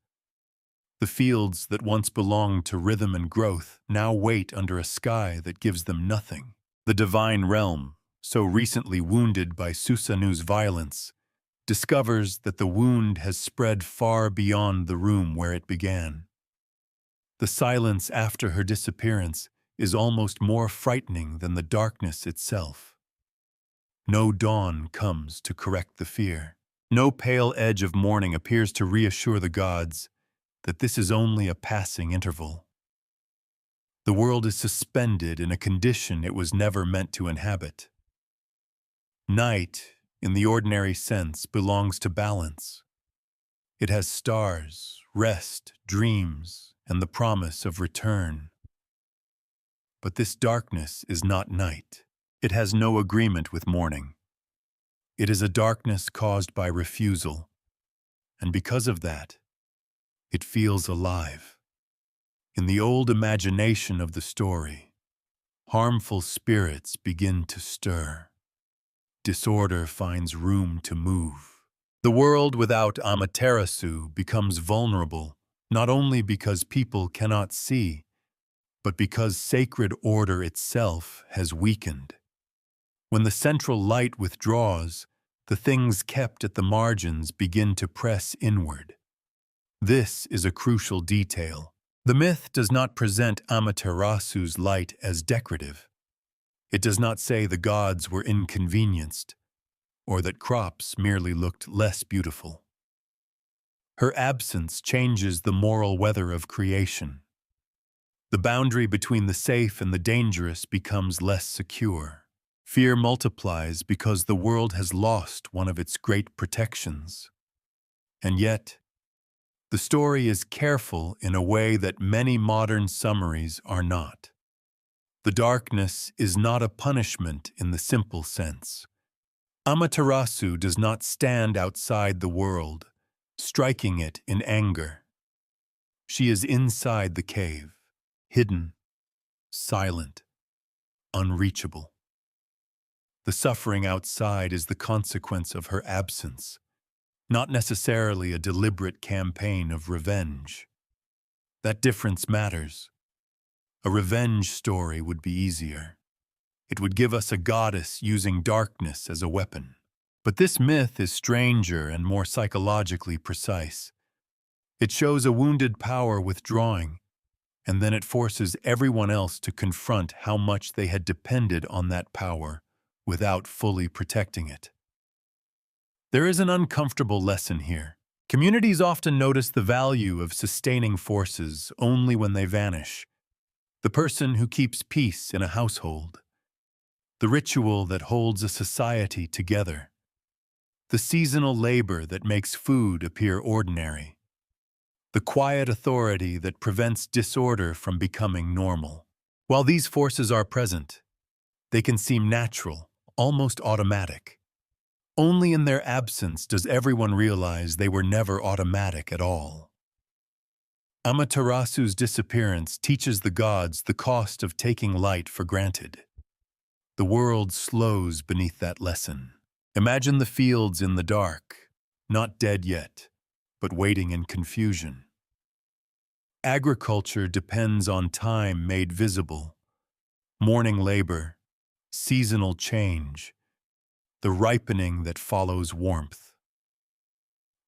The fields that once belonged to rhythm and growth now wait under a sky that gives them nothing. The divine realm, so recently wounded by Susanoo's violence, discovers that the wound has spread far beyond the room where it began. The silence after her disappearance is almost more frightening than the darkness itself. No dawn comes to correct the fear. No pale edge of morning appears to reassure the gods that this is only a passing interval. The world is suspended in a condition it was never meant to inhabit. Night, in the ordinary sense, belongs to balance. It has stars, rest, dreams, and the promise of return. But this darkness is not night. It has no agreement with morning. It is a darkness caused by refusal, and because of that, it feels alive. In the old imagination of the story, harmful spirits begin to stir. Disorder finds room to move. The world without Amaterasu becomes vulnerable, not only because people cannot see, but because sacred order itself has weakened. When the central light withdraws, the things kept at the margins begin to press inward. This is a crucial detail. The myth does not present Amaterasu's light as decorative. It does not say the gods were inconvenienced, or that crops merely looked less beautiful. Her absence changes the moral weather of creation. The boundary between the safe and the dangerous becomes less secure. Fear multiplies because the world has lost one of its great protections. And yet, the story is careful in a way that many modern summaries are not. The darkness is not a punishment in the simple sense. Amaterasu does not stand outside the world, striking it in anger. She is inside the cave, hidden, silent, unreachable. The suffering outside is the consequence of her absence, not necessarily a deliberate campaign of revenge. That difference matters. A revenge story would be easier. It would give us a goddess using darkness as a weapon. But this myth is stranger and more psychologically precise. It shows a wounded power withdrawing, and then it forces everyone else to confront how much they had depended on that power without fully protecting it. There is an uncomfortable lesson here. Communities often notice the value of sustaining forces only when they vanish. The person who keeps peace in a household, the ritual that holds a society together, the seasonal labor that makes food appear ordinary, the quiet authority that prevents disorder from becoming normal. While these forces are present, they can seem natural, almost automatic. Only in their absence does everyone realize they were never automatic at all. Amaterasu's disappearance teaches the gods the cost of taking light for granted. The world slows beneath that lesson. Imagine the fields in the dark, not dead yet, but waiting in confusion. Agriculture depends on time made visible, morning labor, seasonal change, the ripening that follows warmth.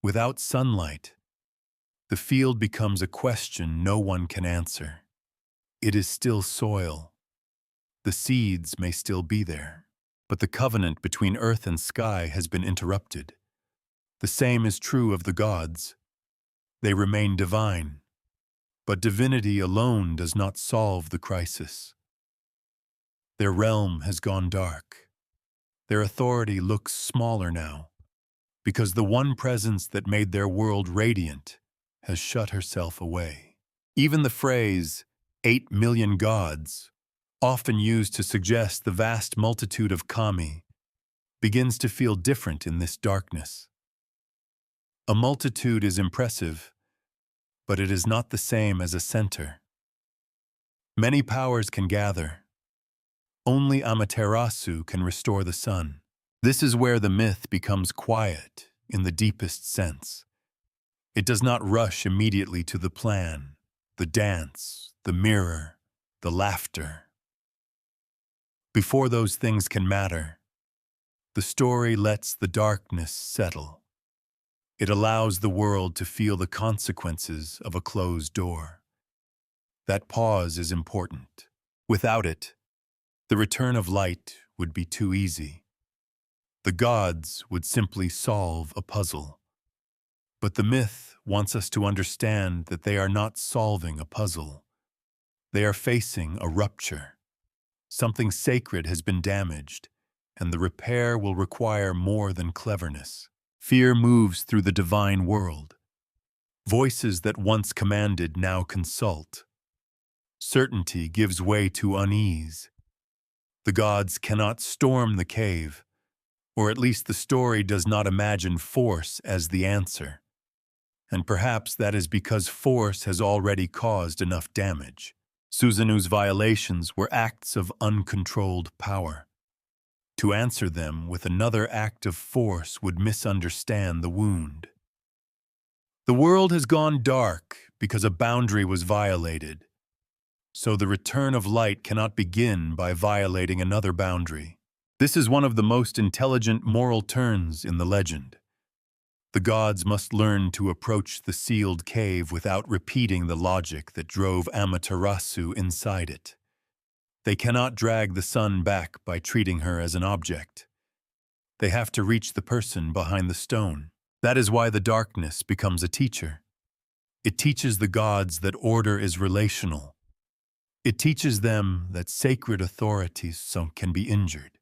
Without sunlight, the field becomes a question no one can answer. It is still soil. The seeds may still be there, but the covenant between earth and sky has been interrupted. The same is true of the gods. They remain divine, but divinity alone does not solve the crisis. Their realm has gone dark. Their authority looks smaller now, because the one presence that made their world radiant has shut herself away. Even the phrase, 8 million gods, often used to suggest the vast multitude of kami, begins to feel different in this darkness. A multitude is impressive, but it is not the same as a center. Many powers can gather. Only Amaterasu can restore the sun. This is where the myth becomes quiet in the deepest sense. It does not rush immediately to the plan, the dance, the mirror, the laughter. Before those things can matter, the story lets the darkness settle. It allows the world to feel the consequences of a closed door. That pause is important. Without it, the return of light would be too easy. The gods would simply solve a puzzle. But the myth wants us to understand that they are not solving a puzzle. They are facing a rupture. Something sacred has been damaged, and the repair will require more than cleverness. Fear moves through the divine world. Voices that once commanded now consult. Certainty gives way to unease. The gods cannot storm the cave, or at least the story does not imagine force as the answer. And perhaps that is because force has already caused enough damage. Susanoo's violations were acts of uncontrolled power. To answer them with another act of force would misunderstand the wound. The world has gone dark because a boundary was violated. So the return of light cannot begin by violating another boundary. This is one of the most intelligent moral turns in the legend. The gods must learn to approach the sealed cave without repeating the logic that drove Amaterasu inside it. They cannot drag the sun back by treating her as an object. They have to reach the person behind the stone. That is why the darkness becomes a teacher. It teaches the gods that order is relational. It teaches them that sacred authorities can be injured.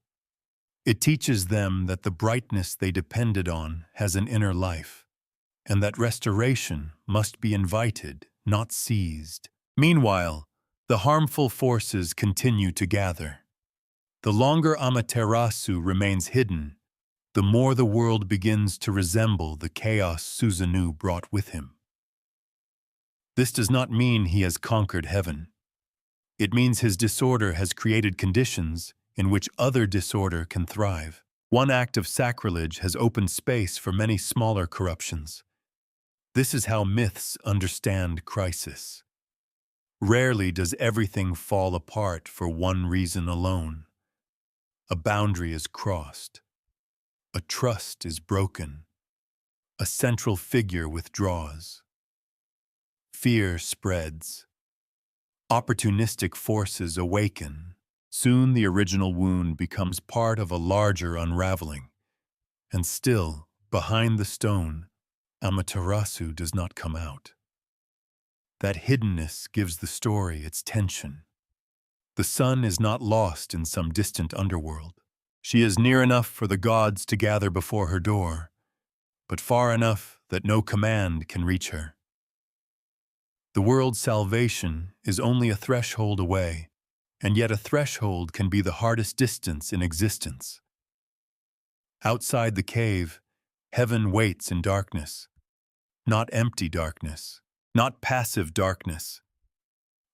It teaches them that the brightness they depended on has an inner life, and that restoration must be invited, not seized. Meanwhile, the harmful forces continue to gather. The longer Amaterasu remains hidden, the more the world begins to resemble the chaos Susanoo brought with him. This does not mean he has conquered heaven. It means his disorder has created conditions in which other disorder can thrive. One act of sacrilege has opened space for many smaller corruptions. This is how myths understand crisis. Rarely does everything fall apart for one reason alone. A boundary is crossed. A trust is broken. A central figure withdraws. Fear spreads. Opportunistic forces awaken. Soon the original wound becomes part of a larger unraveling. And still, behind the stone, Amaterasu does not come out. That hiddenness gives the story its tension. The sun is not lost in some distant underworld. She is near enough for the gods to gather before her door, but far enough that no command can reach her. The world's salvation is only a threshold away, and yet a threshold can be the hardest distance in existence. Outside the cave, heaven waits in darkness. Not empty darkness, not passive darkness.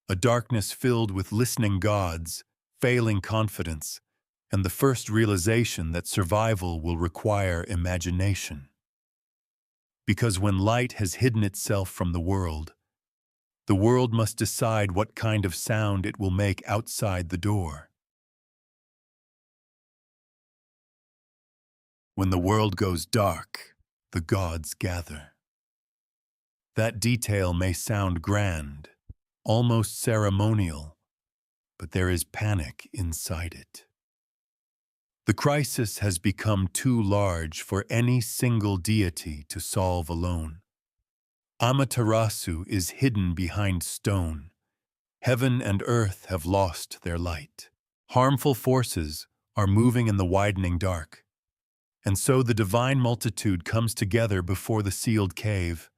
A darkness filled with listening gods, failing confidence, and the first realization that survival will require imagination. Because when light has hidden itself from the world, The world must decide what kind of sound it will make outside the door. When the world goes dark, the gods gather. That detail may sound grand, almost ceremonial, but there is panic inside it. The crisis has become too large for any single deity to solve alone. Amaterasu is hidden behind stone. Heaven and earth have lost their light. Harmful forces are moving in the widening dark. And so the divine multitude comes together before the sealed cave,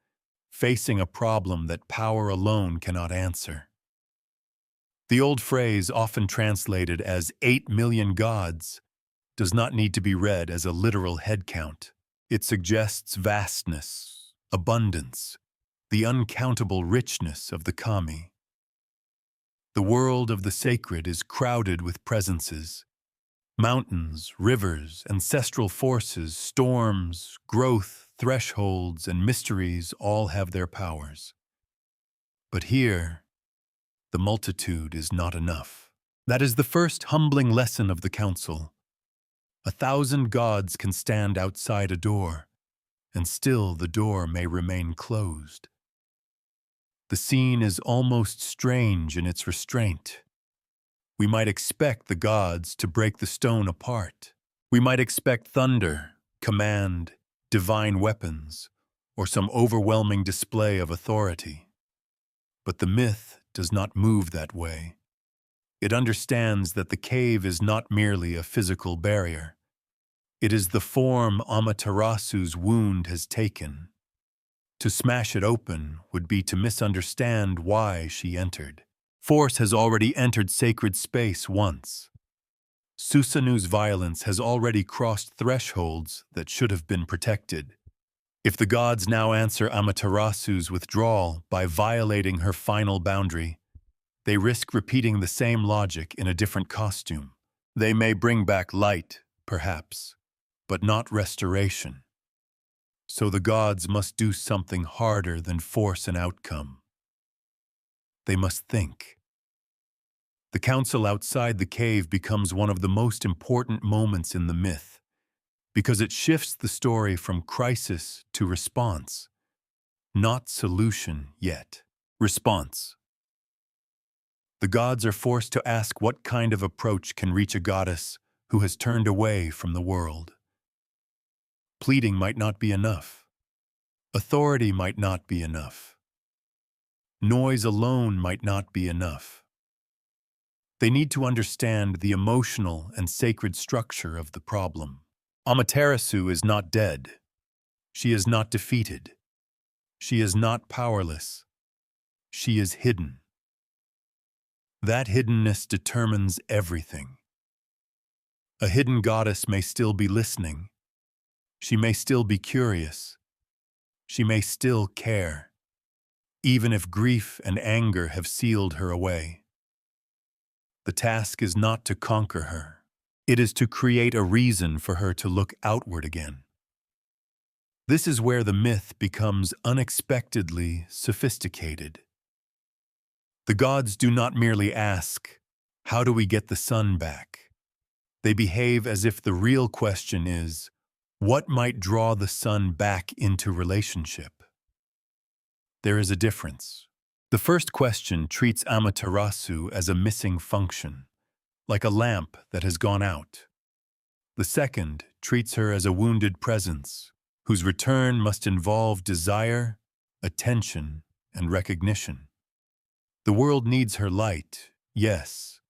facing a problem that power alone cannot answer. The old phrase, often translated as 8 million gods, does not need to be read as a literal head count. It suggests vastness, abundance, the uncountable richness of the kami. The world of the sacred is crowded with presences. Mountains, rivers, ancestral forces, storms, growth, thresholds, and mysteries all have their powers. But here, the multitude is not enough. That is the first humbling lesson of the council. 1,000 gods can stand outside a door, and still the door may remain closed. The scene is almost strange in its restraint. We might expect the gods to break the stone apart. We might expect thunder, command, divine weapons, or some overwhelming display of authority. But the myth does not move that way. It understands that the cave is not merely a physical barrier. It is the form Amaterasu's wound has taken. To smash it open would be to misunderstand why she entered. Force has already entered sacred space once. Susanoo's violence has already crossed thresholds that should have been protected. If the gods now answer Amaterasu's withdrawal by violating her final boundary, they risk repeating the same logic in a different costume. They may bring back light, perhaps, but not restoration. So the gods must do something harder than force an outcome. They must think. The council outside the cave becomes one of the most important moments in the myth, because it shifts the story from crisis to response. Not solution yet. Response. The gods are forced to ask what kind of approach can reach a goddess who has turned away from the world. Pleading might not be enough. Authority might not be enough. Noise alone might not be enough. They need to understand the emotional and sacred structure of the problem. Amaterasu is not dead. She is not defeated. She is not powerless. She is hidden. That hiddenness determines everything. A hidden goddess may still be listening. She may still be curious. She may still care, even if grief and anger have sealed her away. The task is not to conquer her. It is to create a reason for her to look outward again. This is where the myth becomes unexpectedly sophisticated. The gods do not merely ask, "How do we get the sun back?" They behave as if the real question is, what might draw the sun back into relationship? There is a difference. The first question treats Amaterasu as a missing function, like a lamp that has gone out. The second treats her as a wounded presence, whose return must involve desire, attention, and recognition. The world needs her light, yes,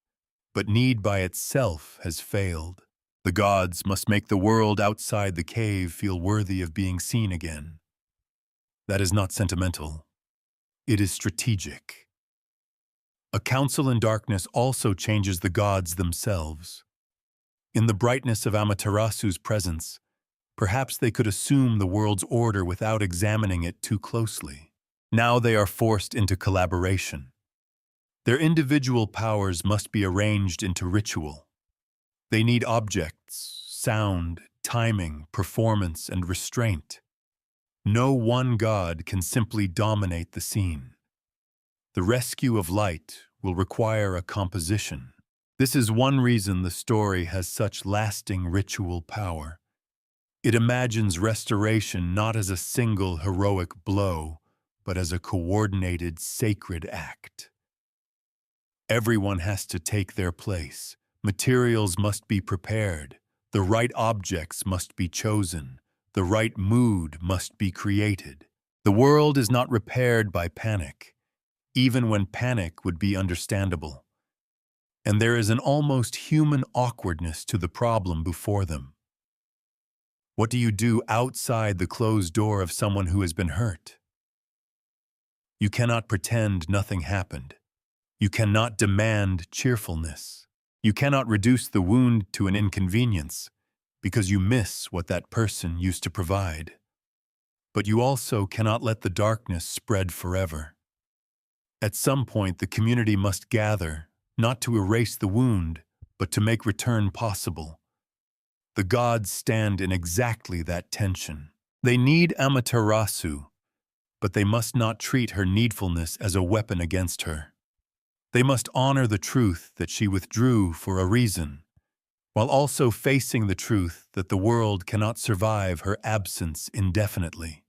but need by itself has failed. The gods must make the world outside the cave feel worthy of being seen again. That is not sentimental. It is strategic. A council in darkness also changes the gods themselves. In the brightness of Amaterasu's presence, perhaps they could assume the world's order without examining it too closely. Now they are forced into collaboration. Their individual powers must be arranged into ritual. They need objects, sound, timing, performance, and restraint. No one god can simply dominate the scene. The rescue of light will require a composition. This is one reason the story has such lasting ritual power. It imagines restoration not as a single heroic blow, but as a coordinated sacred act. Everyone has to take their place. Materials must be prepared. The right objects must be chosen. The right mood must be created. The world is not repaired by panic, even when panic would be understandable. And there is an almost human awkwardness to the problem before them. What do you do outside the closed door of someone who has been hurt? You cannot pretend nothing happened. You cannot demand cheerfulness. You cannot reduce the wound to an inconvenience because you miss what that person used to provide. But you also cannot let the darkness spread forever. At some point, the community must gather, not to erase the wound, but to make return possible. The gods stand in exactly that tension. They need Amaterasu, but they must not treat her needfulness as a weapon against her. They must honor the truth that she withdrew for a reason, while also facing the truth that the world cannot survive her absence indefinitely.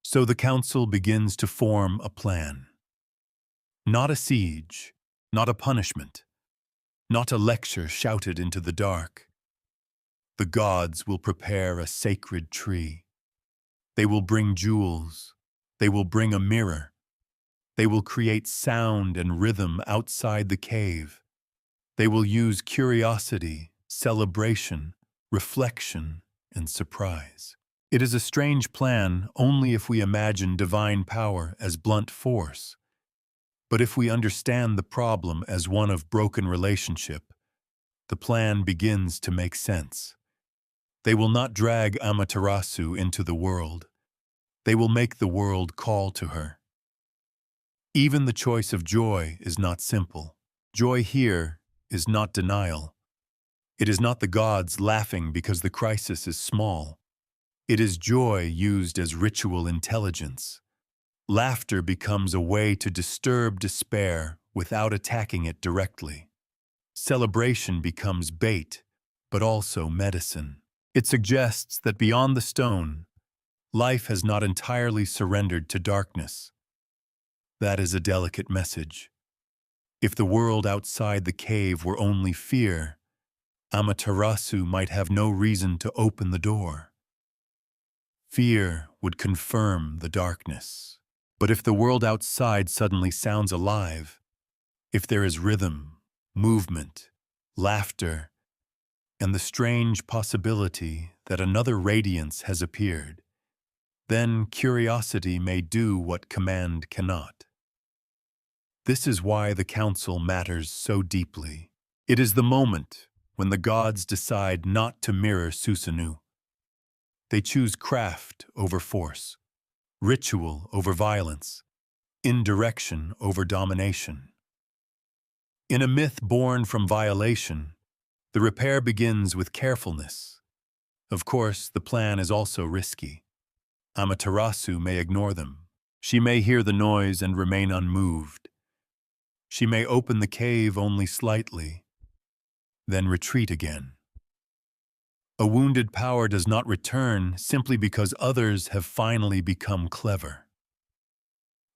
So the council begins to form a plan. Not a siege, not a punishment, not a lecture shouted into the dark. The gods will prepare a sacred tree. They will bring jewels. They will bring a mirror. They will create sound and rhythm outside the cave. They will use curiosity, celebration, reflection, and surprise. It is a strange plan only if we imagine divine power as blunt force. But if we understand the problem as one of broken relationship, the plan begins to make sense. They will not drag Amaterasu into the world. They will make the world call to her. Even the choice of joy is not simple. Joy here is not denial. It is not the gods laughing because the crisis is small. It is joy used as ritual intelligence. Laughter becomes a way to disturb despair without attacking it directly. Celebration becomes bait, but also medicine. It suggests that beyond the stone, life has not entirely surrendered to darkness. That is a delicate message. If the world outside the cave were only fear, Amaterasu might have no reason to open the door. Fear would confirm the darkness. But if the world outside suddenly sounds alive, if there is rhythm, movement, laughter, and the strange possibility that another radiance has appeared, then curiosity may do what command cannot. This is why the council matters so deeply. It is the moment when the gods decide not to mirror Susanoo. They choose craft over force, ritual over violence, indirection over domination. In a myth born from violation, the repair begins with carefulness. Of course, the plan is also risky. Amaterasu may ignore them. She may hear the noise and remain unmoved. She may open the cave only slightly, then retreat again. A wounded power does not return simply because others have finally become clever.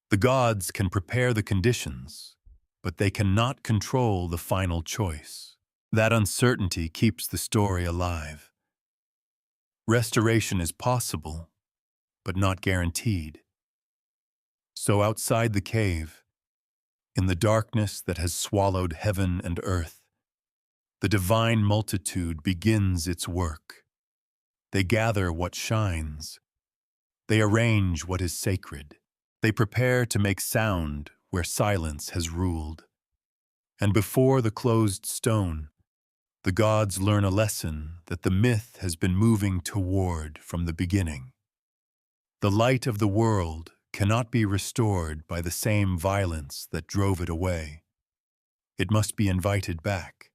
The gods can prepare the conditions, but they cannot control the final choice. That uncertainty keeps the story alive. Restoration is possible, but not guaranteed. So outside the cave, in the darkness that has swallowed heaven and earth, the divine multitude begins its work. They gather what shines. They arrange what is sacred. They prepare to make sound where silence has ruled. And before the closed stone, the gods learn a lesson that the myth has been moving toward from the beginning. The light of the world cannot be restored by the same violence that drove it away. It must be invited back.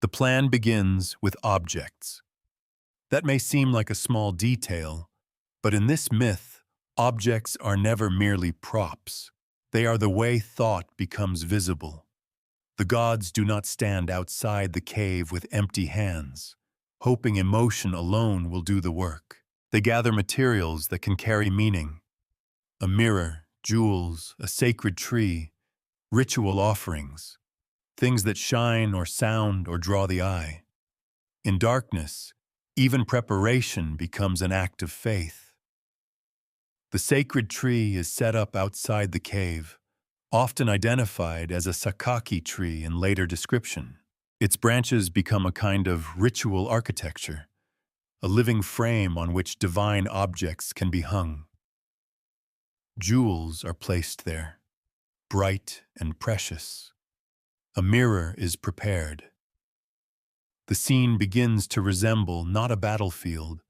The plan begins with objects. That may seem like a small detail, but in this myth, Objects are never merely props. They are the way thought becomes visible. The gods do not stand outside the cave with empty hands, hoping emotion alone will do the work. They gather materials that can carry meaning: a mirror, jewels, a sacred tree, ritual offerings, things that shine or sound or draw the eye. In darkness, even preparation becomes an act of faith. The sacred tree is set up outside the cave, often identified as a sakaki tree in later description. Its branches become a kind of ritual architecture, a living frame on which divine objects can be hung. Jewels are placed there, bright and precious. A mirror is prepared. The scene begins to resemble not a battlefield,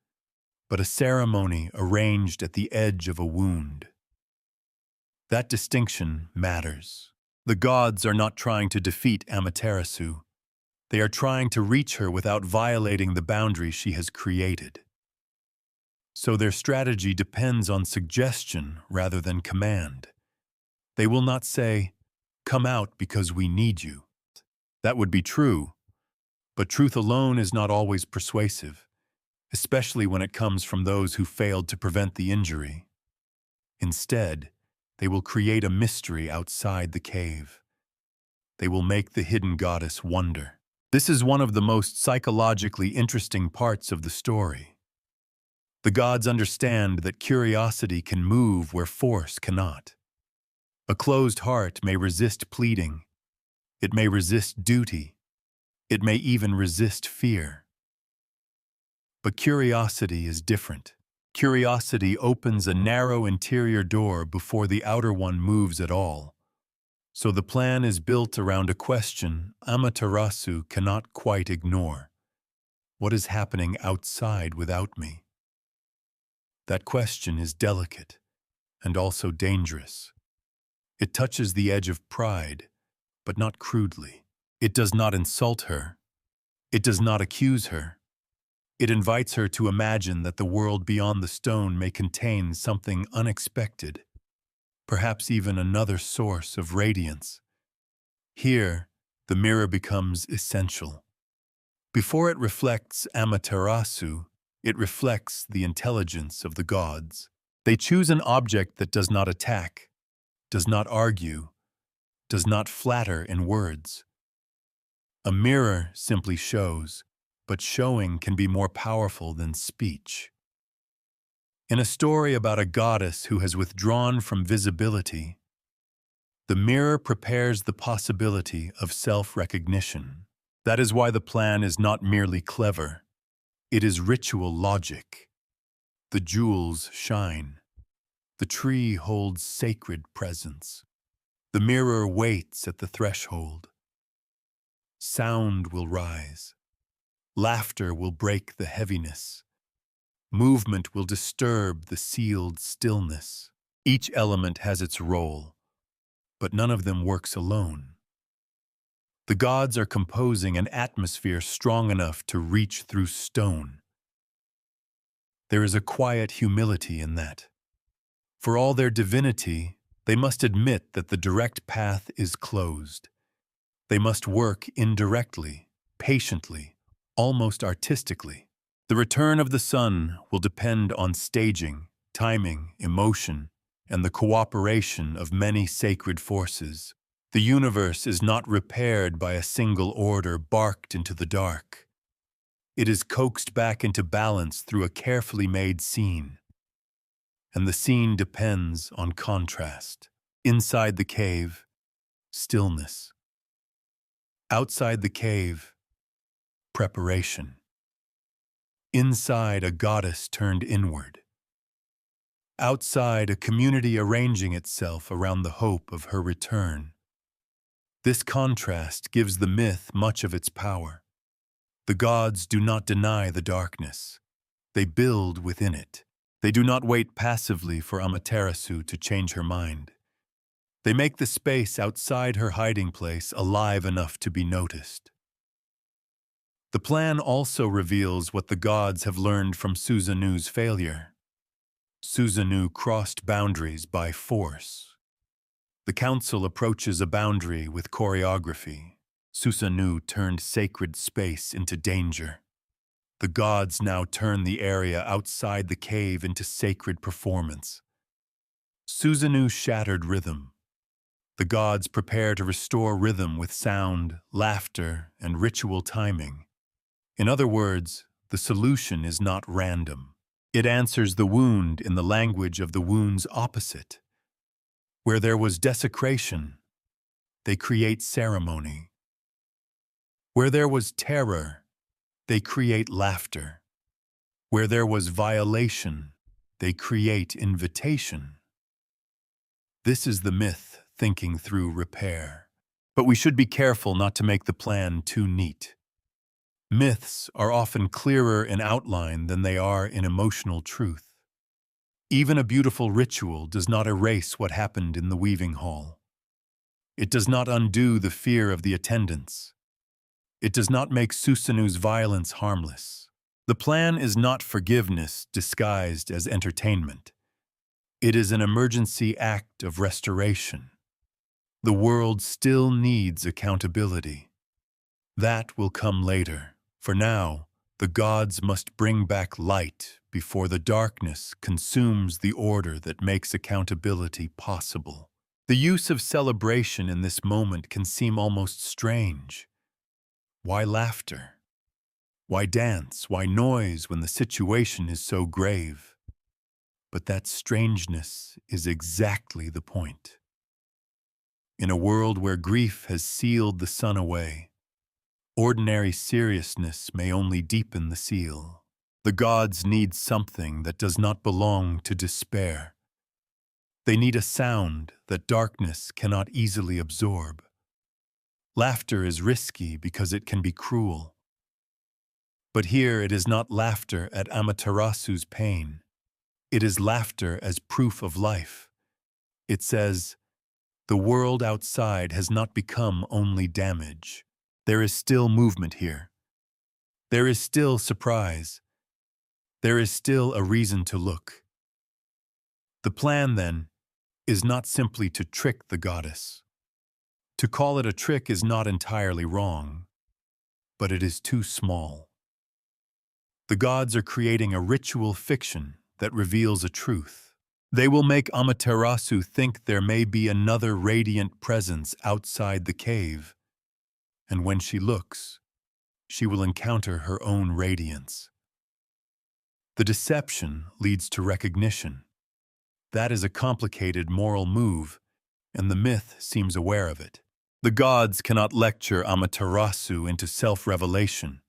but a ceremony arranged at the edge of a wound. That distinction matters. The gods are not trying to defeat Amaterasu. They are trying to reach her without violating the boundaries she has created. So their strategy depends on suggestion rather than command. They will not say, "Come out because we need you." That would be true, but truth alone is not always persuasive, especially when it comes from those who failed to prevent the injury. Instead, they will create a mystery outside the cave. They will make the hidden goddess wonder. This is one of the most psychologically interesting parts of the story. The gods understand that curiosity can move where force cannot. A closed heart may resist pleading. It may resist duty. It may even resist fear. But curiosity is different. Curiosity opens a narrow interior door before the outer one moves at all. So the plan is built around a question Amaterasu cannot quite ignore. What is happening outside without me? That question is delicate and also dangerous. It touches the edge of pride, but not crudely. It does not insult her. It does not accuse her. It invites her to imagine that the world beyond the stone may contain something unexpected, perhaps even another source of radiance. Here, the mirror becomes essential. Before it reflects Amaterasu, it reflects the intelligence of the gods. They choose an object that does not attack, does not argue, does not flatter in words. A mirror simply shows, but showing can be more powerful than speech. In a story about a goddess who has withdrawn from visibility, the mirror prepares the possibility of self-recognition. That is why the plan is not merely clever. It is ritual logic. The jewels shine. The tree holds sacred presence. The mirror waits at the threshold. Sound will rise. Laughter will break the heaviness. Movement will disturb the sealed stillness. Each element has its role, but none of them works alone. The gods are composing an atmosphere strong enough to reach through stone. There is a quiet humility in that. For all their divinity, they must admit that the direct path is closed. They must work indirectly, patiently, almost artistically. The return of the sun will depend on staging, timing, emotion, and the cooperation of many sacred forces. The universe is not repaired by a single order barked into the dark. It is coaxed back into balance through a carefully made scene. And the scene depends on contrast. Inside the cave, stillness. Outside the cave, preparation. Inside, a goddess turned inward. Outside, a community arranging itself around the hope of her return. This contrast gives the myth much of its power. The gods do not deny the darkness. They build within it. They do not wait passively for Amaterasu to change her mind. They make the space outside her hiding place alive enough to be noticed. The plan also reveals what the gods have learned from Susanoo's failure. Susanoo crossed boundaries by force. The council approaches a boundary with choreography. Susanoo turned sacred space into danger. The gods now turn the area outside the cave into sacred performance. Susanoo shattered rhythm. The gods prepare to restore rhythm with sound, laughter, and ritual timing. In other words, the solution is not random. It answers the wound in the language of the wound's opposite. Where there was desecration, they create ceremony. Where there was terror, they create laughter. Where there was violation, they create invitation. This is the myth thinking through repair. But we should be careful not to make the plan too neat. Myths are often clearer in outline than they are in emotional truth. Even a beautiful ritual does not erase what happened in the weaving hall. It does not undo the fear of the attendants. It does not make Susanoo's violence harmless. The plan is not forgiveness disguised as entertainment. It is an emergency act of restoration. The world still needs accountability. That will come later. For now, the gods must bring back light before the darkness consumes the order that makes accountability possible. The use of celebration in this moment can seem almost strange. Why laughter? Why dance? Why noise when the situation is so grave? But that strangeness is exactly the point. In a world where grief has sealed the sun away, ordinary seriousness may only deepen the seal. The gods need something that does not belong to despair. They need a sound that darkness cannot easily absorb. Laughter is risky because it can be cruel. But here it is not laughter at Amaterasu's pain. It is laughter as proof of life. It says, the world outside has not become only damage. There is still movement here. There is still surprise. There is still a reason to look. The plan, then, is not simply to trick the goddess. To call it a trick is not entirely wrong, but it is too small. The gods are creating a ritual fiction that reveals a truth. They will make Amaterasu think there may be another radiant presence outside the cave, and when she looks, she will encounter her own radiance. The deception leads to recognition. That is a complicated moral move, and the myth seems aware of it. The gods cannot lecture Amaterasu into self-revelation.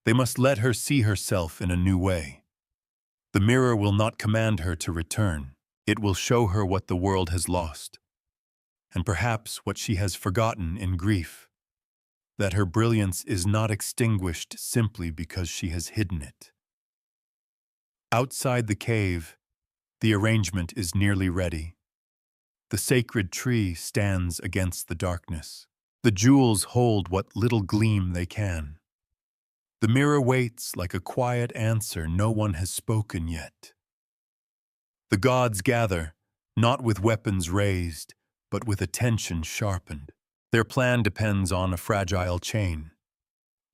They must let her see herself in a new way. The mirror will not command her to return. It will show her what the world has lost, and perhaps what she has forgotten in grief, that her brilliance is not extinguished simply because she has hidden it. Outside the cave, the arrangement is nearly ready. The sacred tree stands against the darkness. The jewels hold what little gleam they can. The mirror waits like a quiet answer no one has spoken yet. The gods gather, not with weapons raised, but with attention sharpened. Their plan depends on a fragile chain.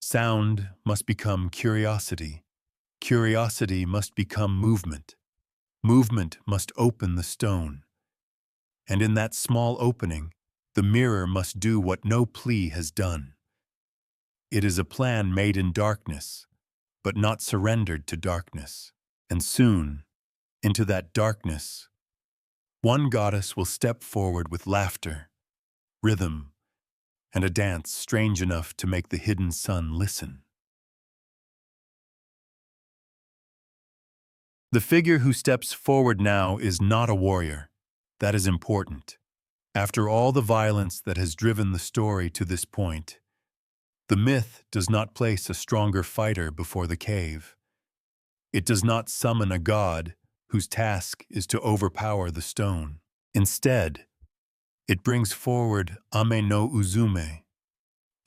Sound must become curiosity. Curiosity must become movement. Movement must open the stone. And in that small opening, the mirror must do what no plea has done. It is a plan made in darkness, but not surrendered to darkness. And soon, into that darkness, one goddess will step forward with laughter, rhythm, and a dance strange enough to make the hidden sun listen. The figure who steps forward now is not a warrior. That is important. After all the violence that has driven the story to this point, the myth does not place a stronger fighter before the cave. It does not summon a god whose task is to overpower the stone. Instead, it brings forward Ame-no-Uzume,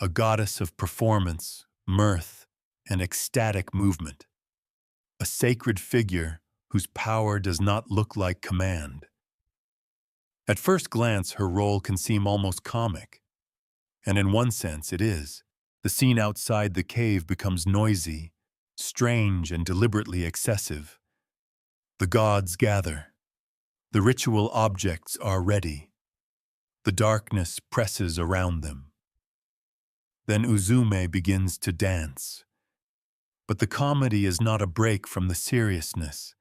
a goddess of performance, mirth, and ecstatic movement. A sacred figure whose power does not look like command. At first glance, her role can seem almost comic, and in one sense it is. The scene outside the cave becomes noisy, strange, and deliberately excessive. The gods gather. The ritual objects are ready. The darkness presses around them. Then Uzume begins to dance. But the comedy is not a break from the seriousness.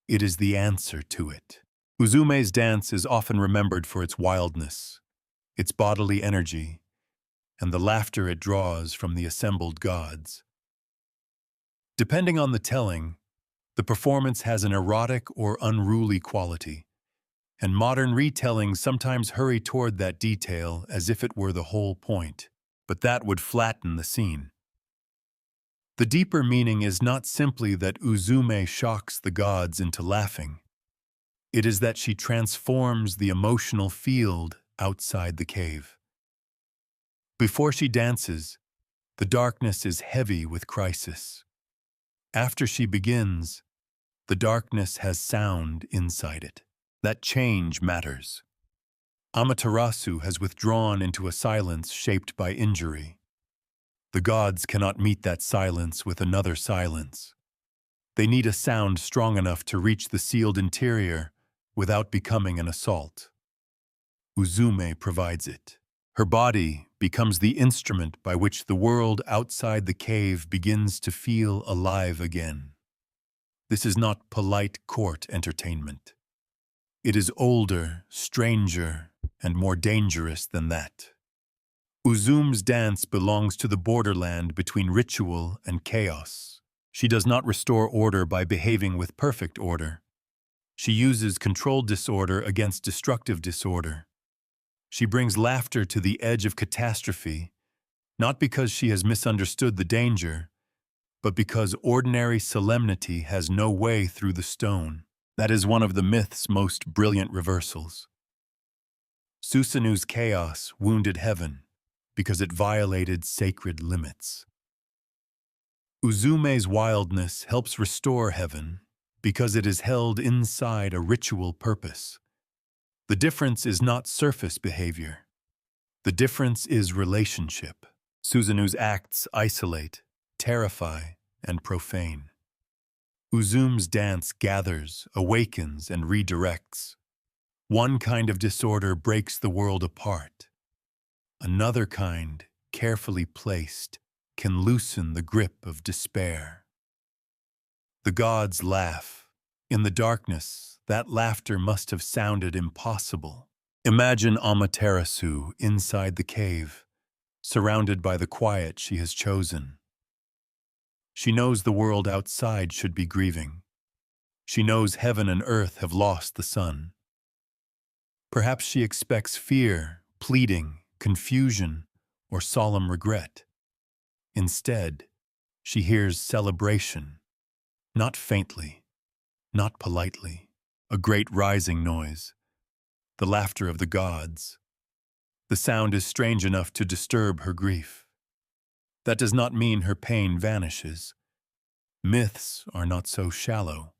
It is the answer to it. Uzume's dance is often remembered for its wildness, its bodily energy, and the laughter it draws from the assembled gods. Depending on the telling, the performance has an erotic or unruly quality, and modern retellings sometimes hurry toward that detail as if it were the whole point, but that would flatten the scene. The deeper meaning is not simply that Uzume shocks the gods into laughing. It is that she transforms the emotional field outside the cave. Before she dances, the darkness is heavy with crisis. After she begins, the darkness has sound inside it. That change matters. Amaterasu has withdrawn into a silence shaped by injury. The gods cannot meet that silence with another silence. They need a sound strong enough to reach the sealed interior without becoming an assault. Uzume provides it. Her body becomes the instrument by which the world outside the cave begins to feel alive again. This is not polite court entertainment. It is older, stranger, and more dangerous than that. Uzume's dance belongs to the borderland between ritual and chaos. She does not restore order by behaving with perfect order. She uses controlled disorder against destructive disorder. She brings laughter to the edge of catastrophe, not because she has misunderstood the danger, but because ordinary solemnity has no way through the stone. That is one of the myth's most brilliant reversals. Susanoo's chaos wounded heaven because it violated sacred limits. Uzume's wildness helps restore heaven because it is held inside a ritual purpose. The difference is not surface behavior. The difference is relationship. Susanoo's acts isolate, terrify, and profane. Uzume's dance gathers, awakens, and redirects. One kind of disorder breaks the world apart. Another kind, carefully placed, can loosen the grip of despair. The gods laugh. In the darkness, that laughter must have sounded impossible. Imagine Amaterasu inside the cave, surrounded by the quiet she has chosen. She knows the world outside should be grieving. She knows heaven and earth have lost the sun. Perhaps she expects fear, pleading, confusion, or solemn regret. Instead, she hears celebration, not faintly, not politely, a great rising noise, the laughter of the gods. The sound is strange enough to disturb her grief. That does not mean her pain vanishes. Myths are not so shallow.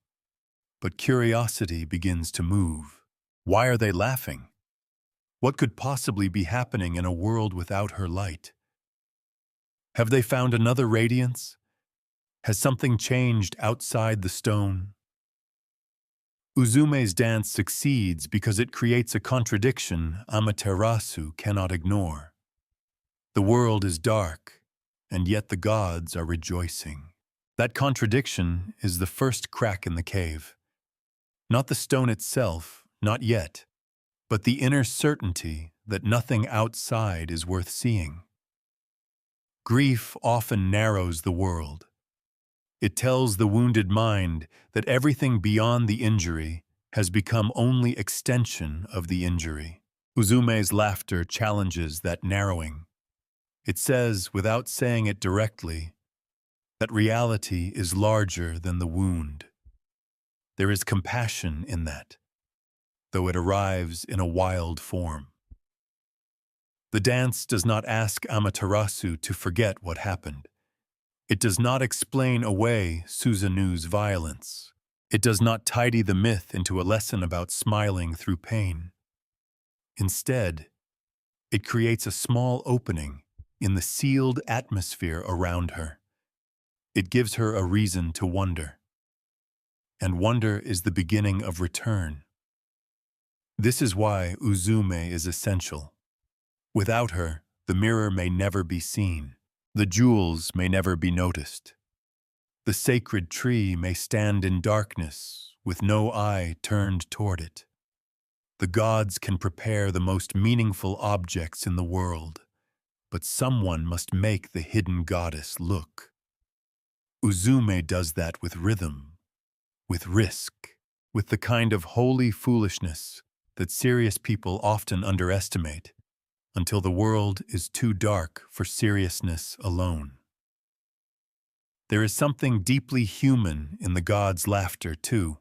But curiosity begins to move. Why are they laughing? What could possibly be happening in a world without her light? Have they found another radiance? Has something changed outside the stone? Uzume's dance succeeds because it creates a contradiction Amaterasu cannot ignore. The world is dark, and yet the gods are rejoicing. That contradiction is the first crack in the cave. Not the stone itself, not yet, but the inner certainty that nothing outside is worth seeing. Grief often narrows the world. It tells the wounded mind that everything beyond the injury has become only extension of the injury. Uzume's laughter challenges that narrowing. It says, without saying it directly, that reality is larger than the wound. There is compassion in that, though it arrives in a wild form. The dance does not ask Amaterasu to forget what happened. It does not explain away Susanoo's violence. It does not tidy the myth into a lesson about smiling through pain. Instead, it creates a small opening in the sealed atmosphere around her. It gives her a reason to wonder. And wonder is the beginning of return. This is why Uzume is essential. Without her, the mirror may never be seen. The jewels may never be noticed. The sacred tree may stand in darkness with no eye turned toward it. The gods can prepare the most meaningful objects in the world, but someone must make the hidden goddess look. Uzume does that with rhythm, with risk, with the kind of holy foolishness that serious people often underestimate until the world is too dark for seriousness alone. There is something deeply human in the gods' laughter, too.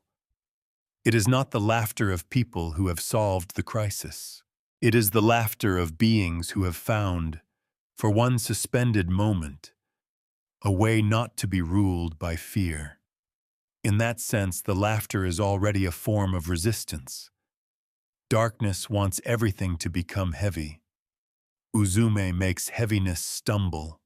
It is not the laughter of people who have solved the crisis. It is the laughter of beings who have found, for one suspended moment, a way not to be ruled by fear. In that sense, the laughter is already a form of resistance. Darkness wants everything to become heavy. Uzume makes heaviness stumble.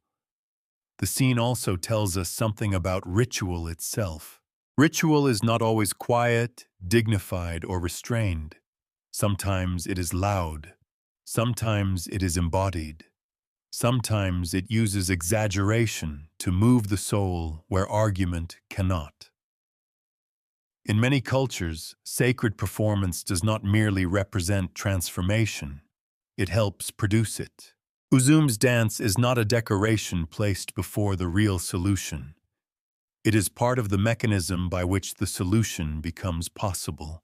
The scene also tells us something about ritual itself. Ritual is not always quiet, dignified, or restrained. Sometimes it is loud. Sometimes it is embodied. Sometimes it uses exaggeration to move the soul where argument cannot. In many cultures, sacred performance does not merely represent transformation. It helps produce it. Uzume's dance is not a decoration placed before the real solution. It is part of the mechanism by which the solution becomes possible.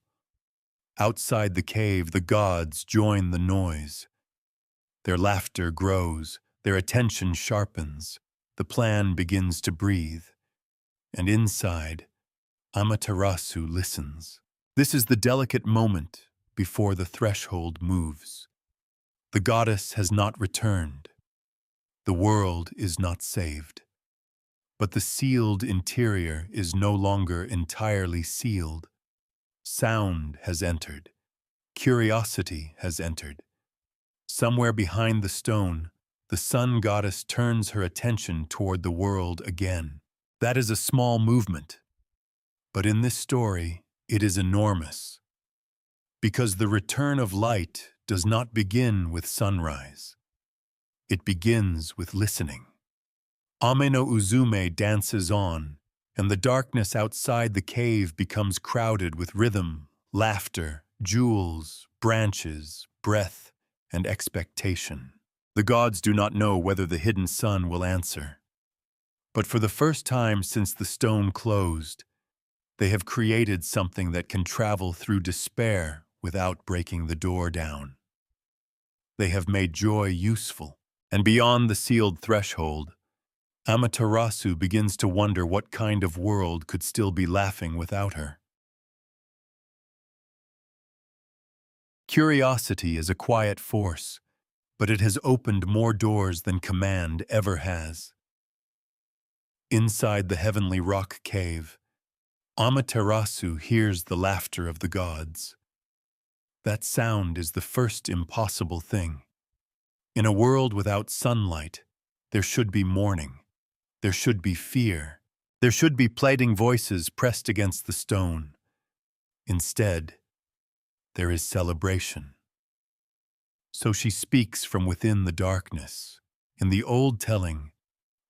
Outside the cave, the gods join the noise. Their laughter grows, their attention sharpens, the plan begins to breathe. And inside, Amaterasu listens. This is the delicate moment before the threshold moves. The goddess has not returned. The world is not saved. But the sealed interior is no longer entirely sealed. Sound has entered. Curiosity has entered. Somewhere behind the stone, the sun goddess turns her attention toward the world again. That is a small movement. But in this story, it is enormous. Because the return of light does not begin with sunrise. It begins with listening. Ame-no-Uzume dances on, and the darkness outside the cave becomes crowded with rhythm, laughter, jewels, branches, breath, and expectation. The gods do not know whether the hidden sun will answer. But for the first time since the stone closed, they have created something that can travel through despair without breaking the door down. They have made joy useful, and beyond the sealed threshold, Amaterasu begins to wonder what kind of world could still be laughing without her. Curiosity is a quiet force, but it has opened more doors than command ever has. Inside the heavenly rock cave, Amaterasu hears the laughter of the gods. That sound is the first impossible thing. In a world without sunlight, there should be mourning. There should be fear. There should be pleading voices pressed against the stone. Instead, there is celebration. So she speaks from within the darkness. In the old telling,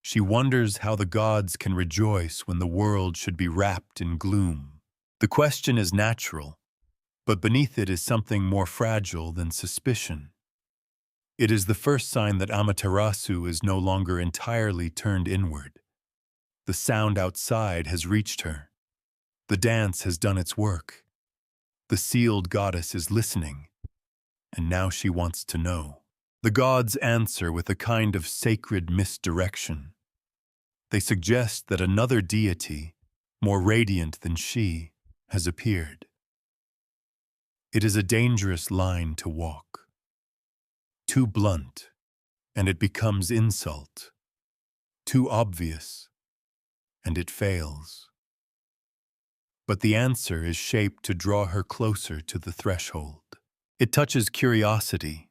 she wonders how the gods can rejoice when the world should be wrapped in gloom. The question is natural, but beneath it is something more fragile than suspicion. It is the first sign that Amaterasu is no longer entirely turned inward. The sound outside has reached her. The dance has done its work. The sealed goddess is listening, and now she wants to know. The gods answer with a kind of sacred misdirection. They suggest that another deity, more radiant than she, has appeared. It is a dangerous line to walk. Too blunt, and it becomes insult. Too obvious, and it fails. But the answer is shaped to draw her closer to the threshold. It touches curiosity,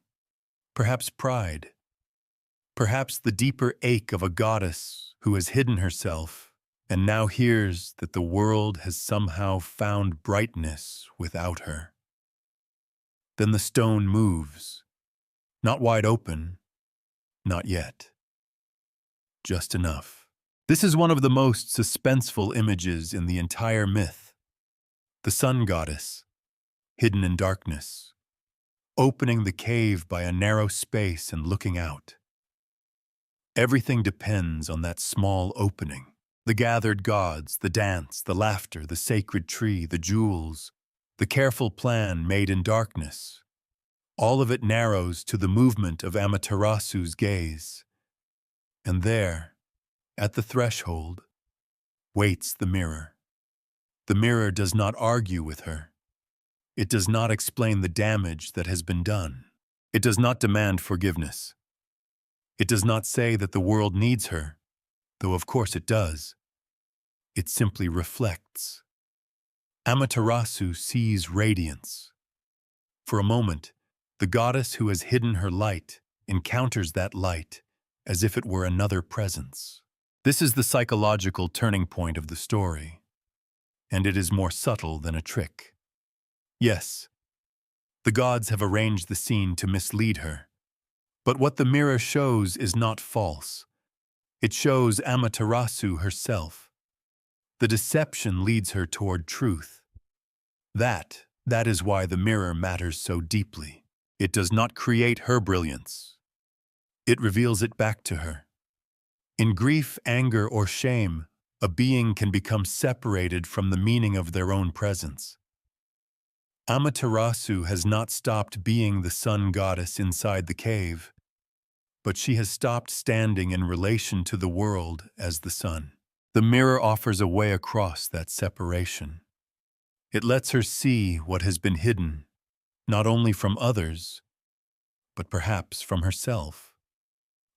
perhaps pride, perhaps the deeper ache of a goddess who has hidden herself and now hears that the world has somehow found brightness without her. Then the stone moves, not wide open, not yet, just enough. This is one of the most suspenseful images in the entire myth. The sun goddess, hidden in darkness, opening the cave by a narrow space and looking out. Everything depends on that small opening. The gathered gods, the dance, the laughter, the sacred tree, the jewels, the careful plan made in darkness. All of it narrows to the movement of Amaterasu's gaze. And there, at the threshold, waits the mirror. The mirror does not argue with her. It does not explain the damage that has been done. It does not demand forgiveness. It does not say that the world needs her, though of course it does. It simply reflects. Amaterasu sees radiance. For a moment, the goddess who has hidden her light encounters that light as if it were another presence. This is the psychological turning point of the story, and it is more subtle than a trick. Yes, the gods have arranged the scene to mislead her, but what the mirror shows is not false. It shows Amaterasu herself. The deception leads her toward truth. That is why the mirror matters so deeply. It does not create her brilliance. It reveals it back to her. In grief, anger, or shame, a being can become separated from the meaning of their own presence. Amaterasu has not stopped being the sun goddess inside the cave, but she has stopped standing in relation to the world as the sun. The mirror offers a way across that separation. It lets her see what has been hidden, not only from others, but perhaps from herself.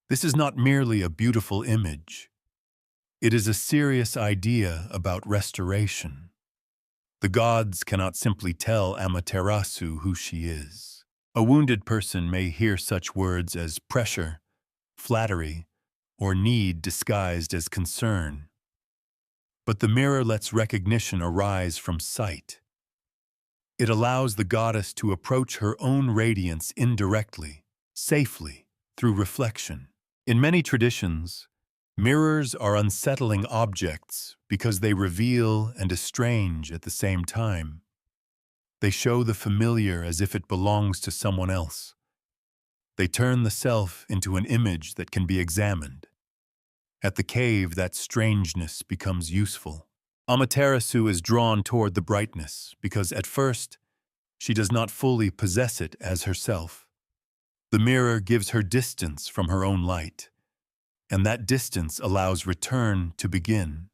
This is not merely a beautiful image. It is a serious idea about restoration. The gods cannot simply tell Amaterasu who she is. A wounded person may hear such words as pressure, flattery, or need disguised as concern. But the mirror lets recognition arise from sight. It allows the goddess to approach her own radiance indirectly, safely, through reflection. In many traditions, mirrors are unsettling objects because they reveal and estrange at the same time. They show the familiar as if it belongs to someone else. They turn the self into an image that can be examined. At the cave, that strangeness becomes useful. Amaterasu is drawn toward the brightness because, at first, she does not fully possess it as herself. The mirror gives her distance from her own light, and that distance allows return to begin.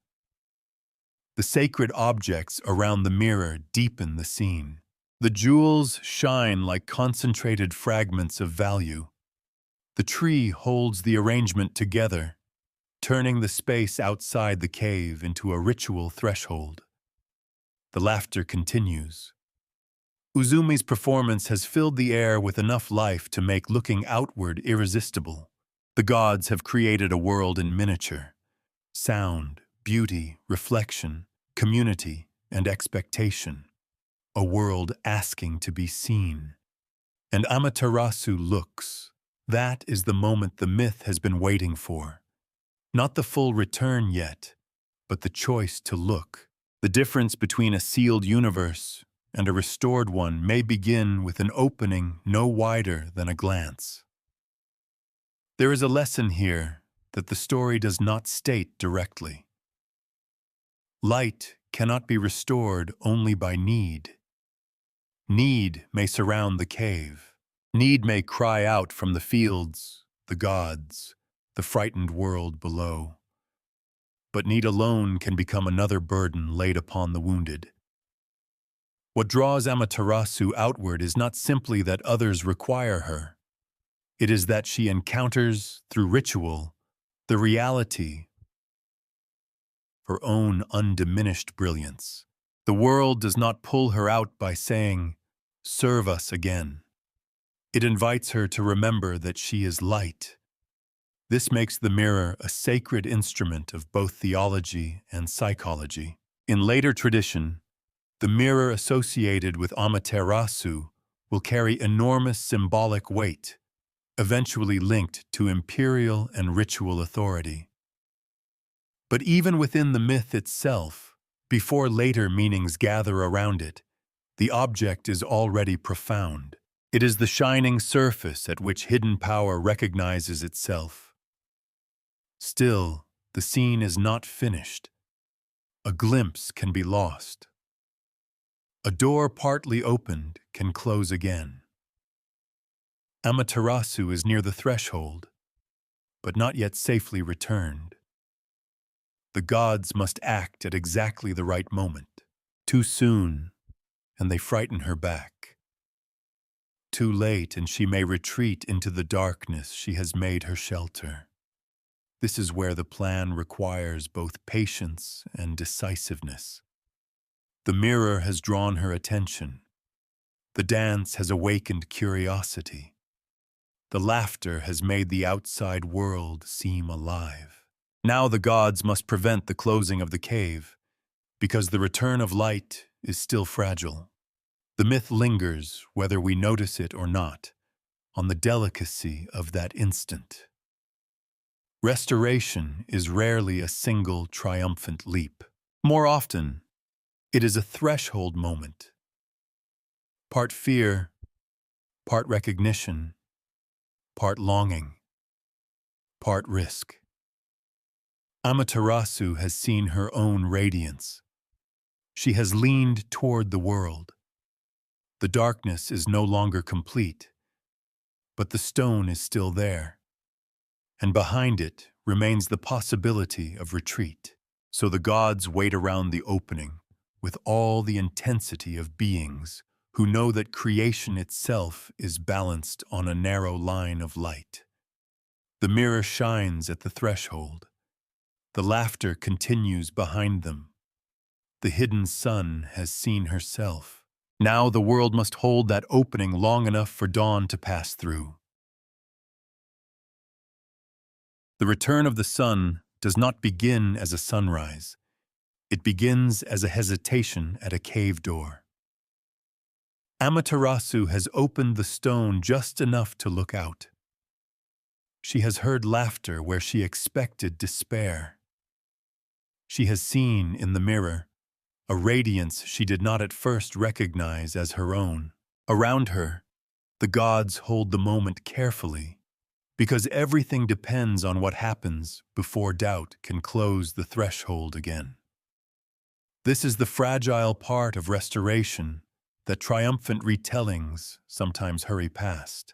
The sacred objects around the mirror deepen the scene. The jewels shine like concentrated fragments of value. The tree holds the arrangement together, turning the space outside the cave into a ritual threshold. The laughter continues. Uzume's performance has filled the air with enough life to make looking outward irresistible. The gods have created a world in miniature. Sound, beauty, reflection, community, and expectation. A world asking to be seen. And Amaterasu looks. That is the moment the myth has been waiting for. Not the full return yet, but the choice to look. The difference between a sealed universe and a restored one may begin with an opening no wider than a glance. There is a lesson here that the story does not state directly. Light cannot be restored only by need. Need may surround the cave. Need may cry out from the fields, the gods, the frightened world below. But need alone can become another burden laid upon the wounded. What draws Amaterasu outward is not simply that others require her. It is that she encounters, through ritual, the reality of her own undiminished brilliance. The world does not pull her out by saying, "Serve us again." It invites her to remember that she is light. This makes the mirror a sacred instrument of both theology and psychology. In later tradition, the mirror associated with Amaterasu will carry enormous symbolic weight, eventually linked to imperial and ritual authority. But even within the myth itself, before later meanings gather around it, the object is already profound. It is the shining surface at which hidden power recognizes itself. Still, the scene is not finished. A glimpse can be lost. A door partly opened can close again. Amaterasu is near the threshold, but not yet safely returned. The gods must act at exactly the right moment. Too soon, and they frighten her back. Too late, and she may retreat into the darkness she has made her shelter. This is where the plan requires both patience and decisiveness. The mirror has drawn her attention. The dance has awakened curiosity. The laughter has made the outside world seem alive. Now the gods must prevent the closing of the cave, because the return of light is still fragile. The myth lingers, whether we notice it or not, on the delicacy of that instant. Restoration is rarely a single triumphant leap. More often, it is a threshold moment. Part fear, part recognition, part longing, part risk. Amaterasu has seen her own radiance. She has leaned toward the world. The darkness is no longer complete, but the stone is still there, and behind it remains the possibility of retreat. So the gods wait around the opening with all the intensity of beings who know that creation itself is balanced on a narrow line of light. The mirror shines at the threshold. The laughter continues behind them. The hidden sun has seen herself. Now the world must hold that opening long enough for dawn to pass through. The return of the sun does not begin as a sunrise. It begins as a hesitation at a cave door. Amaterasu has opened the stone just enough to look out. She has heard laughter where she expected despair. She has seen in the mirror a radiance she did not at first recognize as her own. Around her, the gods hold the moment carefully, because everything depends on what happens before doubt can close the threshold again. This is the fragile part of restoration that triumphant retellings sometimes hurry past.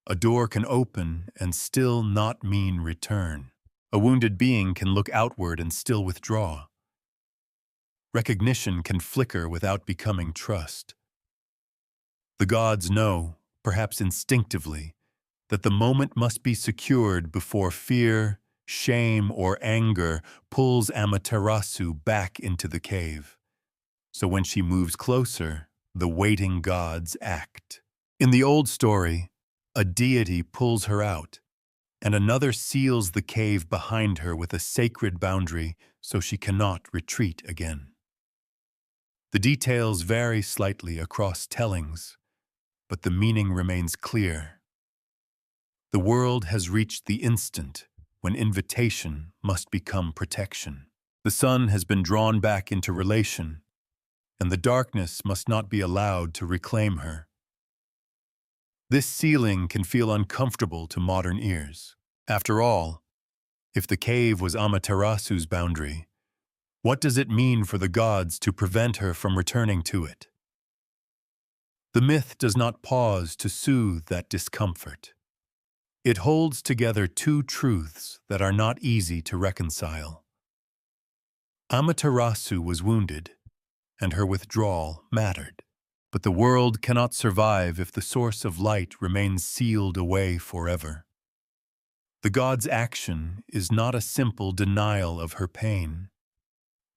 A door can open and still not mean return. A wounded being can look outward and still withdraw. Recognition can flicker without becoming trust. The gods know, perhaps instinctively, that the moment must be secured before fear, shame, or anger pulls Amaterasu back into the cave. So when she moves closer, the waiting gods act. In the old story, a deity pulls her out, and another seals the cave behind her with a sacred boundary so she cannot retreat again. The details vary slightly across tellings, but the meaning remains clear. The world has reached the instant when invitation must become protection. The sun has been drawn back into relation, and the darkness must not be allowed to reclaim her. This sealing can feel uncomfortable to modern ears. After all, if the cave was Amaterasu's boundary, what does it mean for the gods to prevent her from returning to it? The myth does not pause to soothe that discomfort. It holds together two truths that are not easy to reconcile. Amaterasu was wounded, and her withdrawal mattered. But the world cannot survive if the source of light remains sealed away forever. The god's action is not a simple denial of her pain.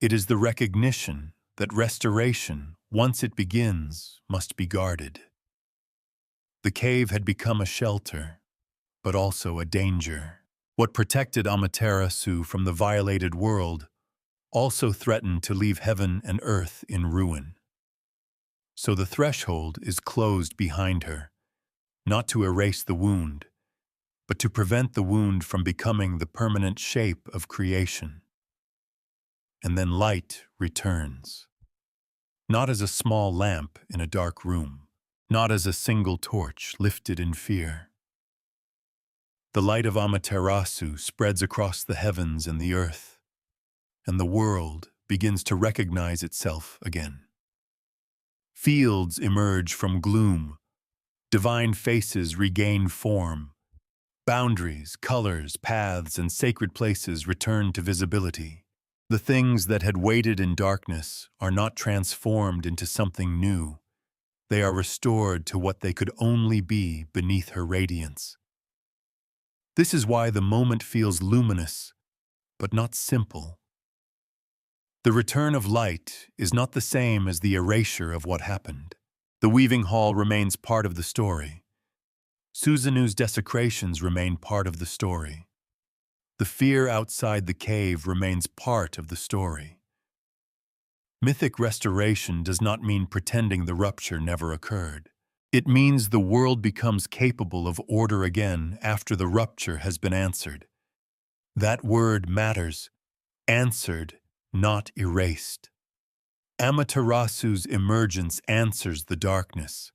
It is the recognition that restoration, once it begins, must be guarded. The cave had become a shelter, but also a danger. What protected Amaterasu from the violated world also threatened to leave heaven and earth in ruin. So the threshold is closed behind her, not to erase the wound, but to prevent the wound from becoming the permanent shape of creation. And then light returns, not as a small lamp in a dark room, not as a single torch lifted in fear. The light of Amaterasu spreads across the heavens and the earth, and the world begins to recognize itself again. Fields emerge from gloom, divine faces regain form, boundaries, colors, paths, and sacred places return to visibility. The things that had waited in darkness are not transformed into something new. They are restored to what they could only be beneath her radiance. This is why the moment feels luminous, but not simple. The return of light is not the same as the erasure of what happened. The weaving hall remains part of the story. Susanoo's desecrations remain part of the story. The fear outside the cave remains part of the story. Mythic restoration does not mean pretending the rupture never occurred. It means the world becomes capable of order again after the rupture has been answered. That word matters. Answered, not erased. Amaterasu's emergence answers the darkness,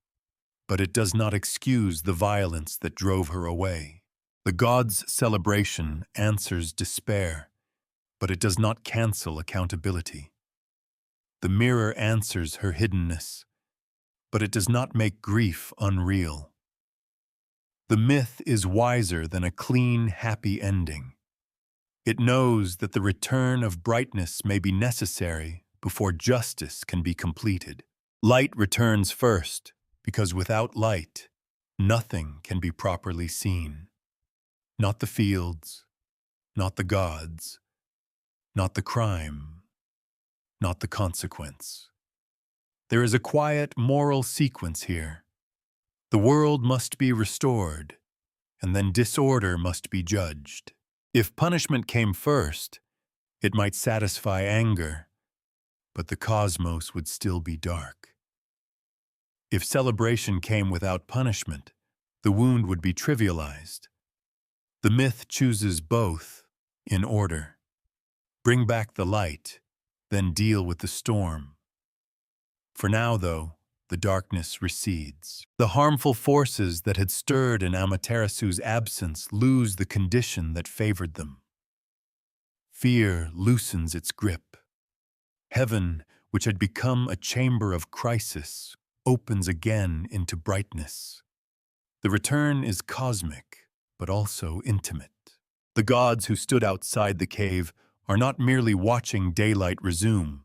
but it does not excuse the violence that drove her away. The gods' celebration answers despair, but it does not cancel accountability. The mirror answers her hiddenness, but it does not make grief unreal. The myth is wiser than a clean, happy ending. It knows that the return of brightness may be necessary before justice can be completed. Light returns first, because without light, nothing can be properly seen. Not the fields, not the gods, not the crime, not the consequence. There is a quiet moral sequence here. The world must be restored, and then disorder must be judged. If punishment came first, it might satisfy anger, but the cosmos would still be dark. If celebration came without punishment, the wound would be trivialized. The myth chooses both in order. Bring back the light, then deal with the storm. For now, though, the darkness recedes. The harmful forces that had stirred in Amaterasu's absence lose the condition that favored them. Fear loosens its grip. Heaven, which had become a chamber of crisis, opens again into brightness. The return is cosmic, but also intimate. The gods who stood outside the cave are not merely watching daylight resume.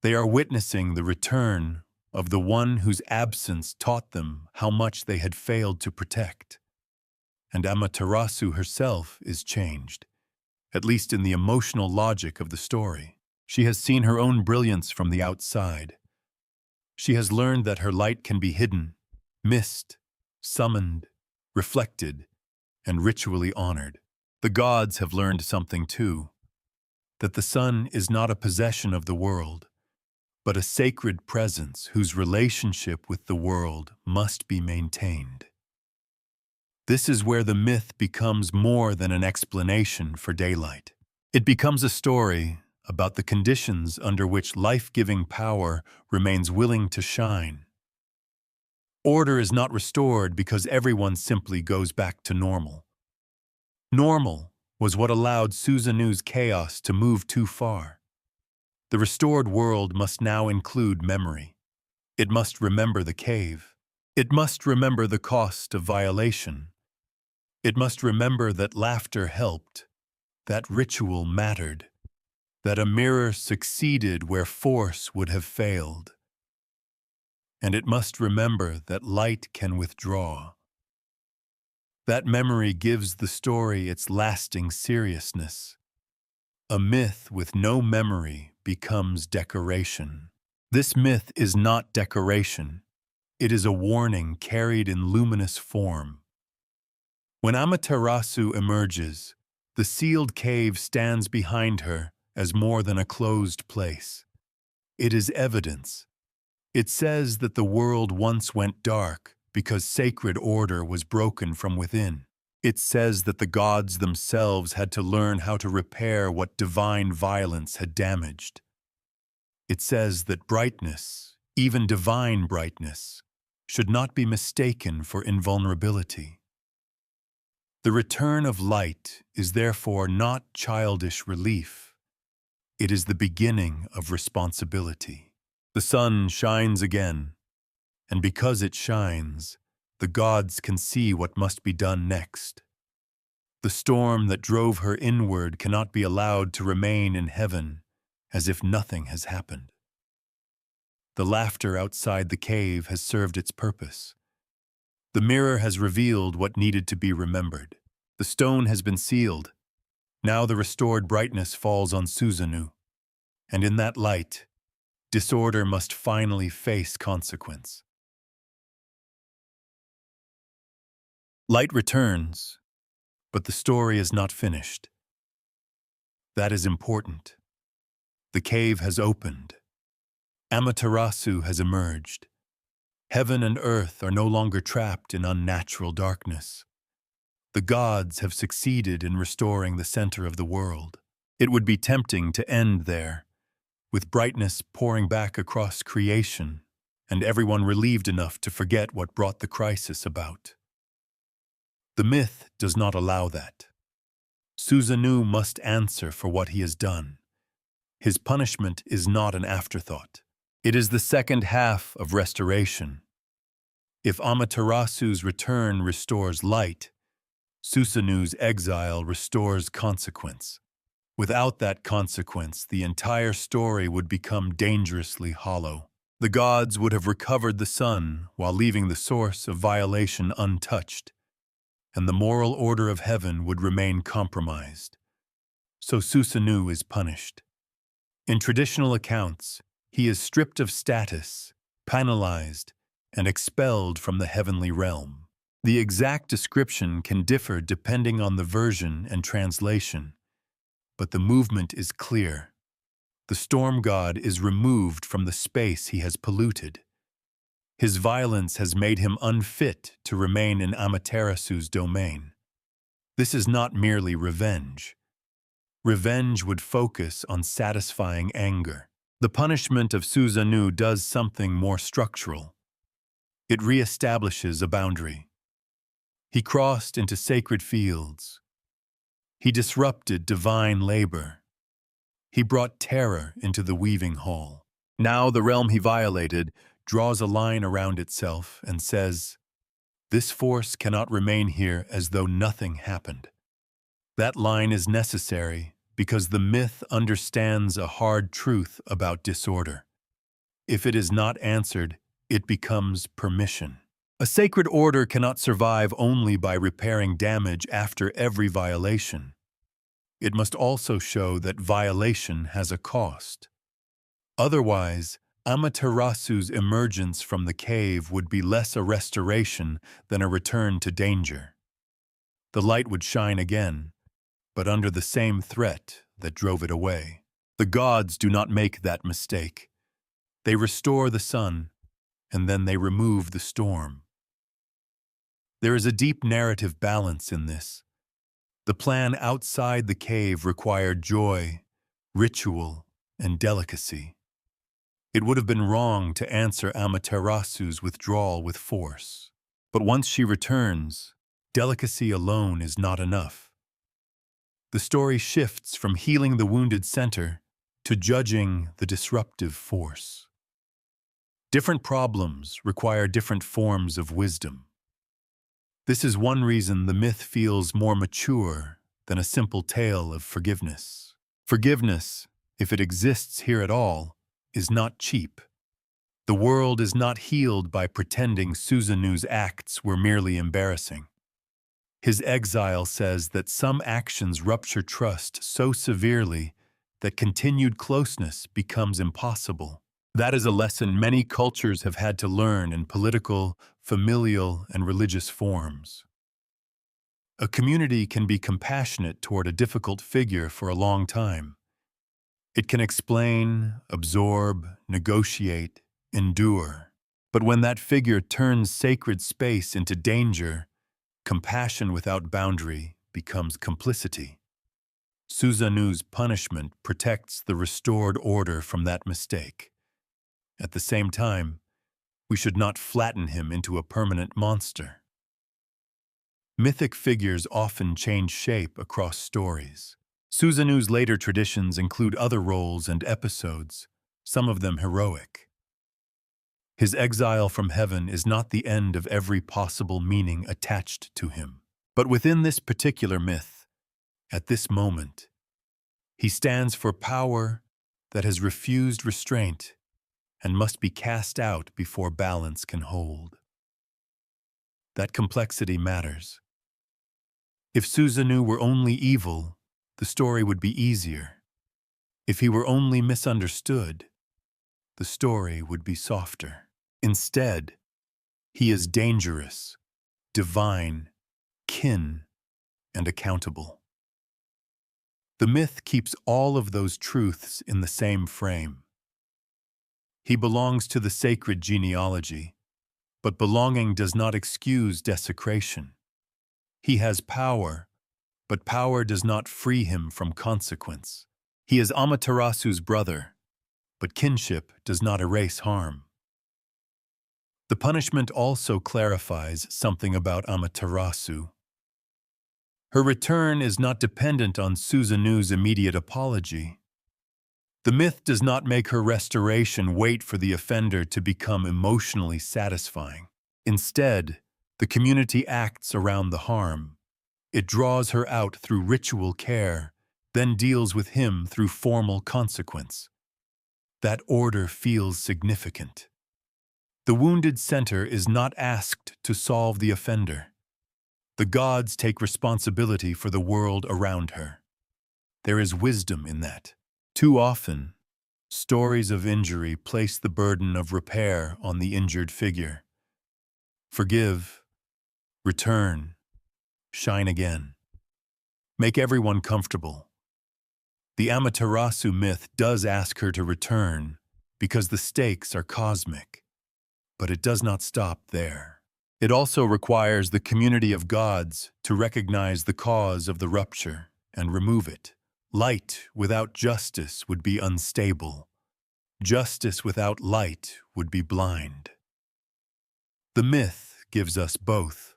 They are witnessing the return of the one whose absence taught them how much they had failed to protect. And Amaterasu herself is changed, at least in the emotional logic of the story. She has seen her own brilliance from the outside. She has learned that her light can be hidden, missed, summoned, reflected, and ritually honored. The gods have learned something too, that the sun is not a possession of the world, but a sacred presence whose relationship with the world must be maintained. This is where the myth becomes more than an explanation for daylight. It becomes a story about the conditions under which life-giving power remains willing to shine. Order is not restored because everyone simply goes back to normal. Normal was what allowed Susanoo's chaos to move too far. The restored world must now include memory. It must remember the cave. It must remember the cost of violation. It must remember that laughter helped, that ritual mattered, that a mirror succeeded where force would have failed. And it must remember that light can withdraw. That memory gives the story its lasting seriousness. A myth with no memory becomes decoration. This myth is not decoration. It is a warning carried in luminous form. When Amaterasu emerges, the sealed cave stands behind her as more than a closed place. It is evidence. It says that the world once went dark because sacred order was broken from within. It says that the gods themselves had to learn how to repair what divine violence had damaged. It says that brightness, even divine brightness, should not be mistaken for invulnerability. The return of light is therefore not childish relief. It is the beginning of responsibility. The sun shines again, and because it shines, the gods can see what must be done next. The storm that drove her inward cannot be allowed to remain in heaven as if nothing has happened. The laughter outside the cave has served its purpose. The mirror has revealed what needed to be remembered. The stone has been sealed. Now the restored brightness falls on Susanoo, and in that light, disorder must finally face consequence. Light returns, but the story is not finished. That is important. The cave has opened. Amaterasu has emerged. Heaven and earth are no longer trapped in unnatural darkness. The gods have succeeded in restoring the center of the world. It would be tempting to end there, with brightness pouring back across creation, and everyone relieved enough to forget what brought the crisis about. The myth does not allow that. Susanoo must answer for what he has done. His punishment is not an afterthought. It is the second half of restoration. If Amaterasu's return restores light, Susanoo's exile restores consequence. Without that consequence, the entire story would become dangerously hollow. The gods would have recovered the sun while leaving the source of violation untouched, and the moral order of heaven would remain compromised. So Susanoo is punished. In traditional accounts, he is stripped of status, penalized, and expelled from the heavenly realm. The exact description can differ depending on the version and translation, but the movement is clear. The storm god is removed from the space he has polluted. His violence has made him unfit to remain in Amaterasu's domain. This is not merely revenge. Revenge would focus on satisfying anger. The punishment of Susanoo does something more structural. It reestablishes a boundary. He crossed into sacred fields. He disrupted divine labor. He brought terror into the weaving hall. Now the realm he violated draws a line around itself and says, "This force cannot remain here as though nothing happened." That line is necessary because the myth understands a hard truth about disorder. If it is not answered, it becomes permission. A sacred order cannot survive only by repairing damage after every violation. It must also show that violation has a cost. Otherwise, Amaterasu's emergence from the cave would be less a restoration than a return to danger. The light would shine again, but under the same threat that drove it away. The gods do not make that mistake. They restore the sun, and then they remove the storm. There is a deep narrative balance in this. The plan outside the cave required joy, ritual, and delicacy. It would have been wrong to answer Amaterasu's withdrawal with force. But once she returns, delicacy alone is not enough. The story shifts from healing the wounded center to judging the disruptive force. Different problems require different forms of wisdom. This is one reason the myth feels more mature than a simple tale of forgiveness. Forgiveness, if it exists here at all, is not cheap. The world is not healed by pretending Susanoo's acts were merely embarrassing. His exile says that some actions rupture trust so severely that continued closeness becomes impossible. That is a lesson many cultures have had to learn in political, familial, and religious forms. A community can be compassionate toward a difficult figure for a long time. It can explain, absorb, negotiate, endure. But when that figure turns sacred space into danger, compassion without boundary becomes complicity. Susanoo's punishment protects the restored order from that mistake. At the same time, we should not flatten him into a permanent monster. Mythic figures often change shape across stories. Susanoo's later traditions include other roles and episodes, some of them heroic. His exile from heaven is not the end of every possible meaning attached to him. But within this particular myth, at this moment, he stands for power that has refused restraint and must be cast out before balance can hold. That complexity matters. If Susanoo were only evil, the story would be easier. If he were only misunderstood, the story would be softer. Instead, he is dangerous, divine, kin, and accountable. The myth keeps all of those truths in the same frame. He belongs to the sacred genealogy, but belonging does not excuse desecration. He has power, but power does not free him from consequence. He is Amaterasu's brother, but kinship does not erase harm. The punishment also clarifies something about Amaterasu. Her return is not dependent on Susanoo's immediate apology. The myth does not make her restoration wait for the offender to become emotionally satisfying. Instead, the community acts around the harm. It draws her out through ritual care, then deals with him through formal consequence. That order feels significant. The wounded center is not asked to solve the offender. The gods take responsibility for the world around her. There is wisdom in that. Too often, stories of injury place the burden of repair on the injured figure. Forgive, return, shine again. Make everyone comfortable. The Amaterasu myth does ask her to return because the stakes are cosmic, but it does not stop there. It also requires the community of gods to recognize the cause of the rupture and remove it. Light without justice would be unstable. Justice without light would be blind. The myth gives us both.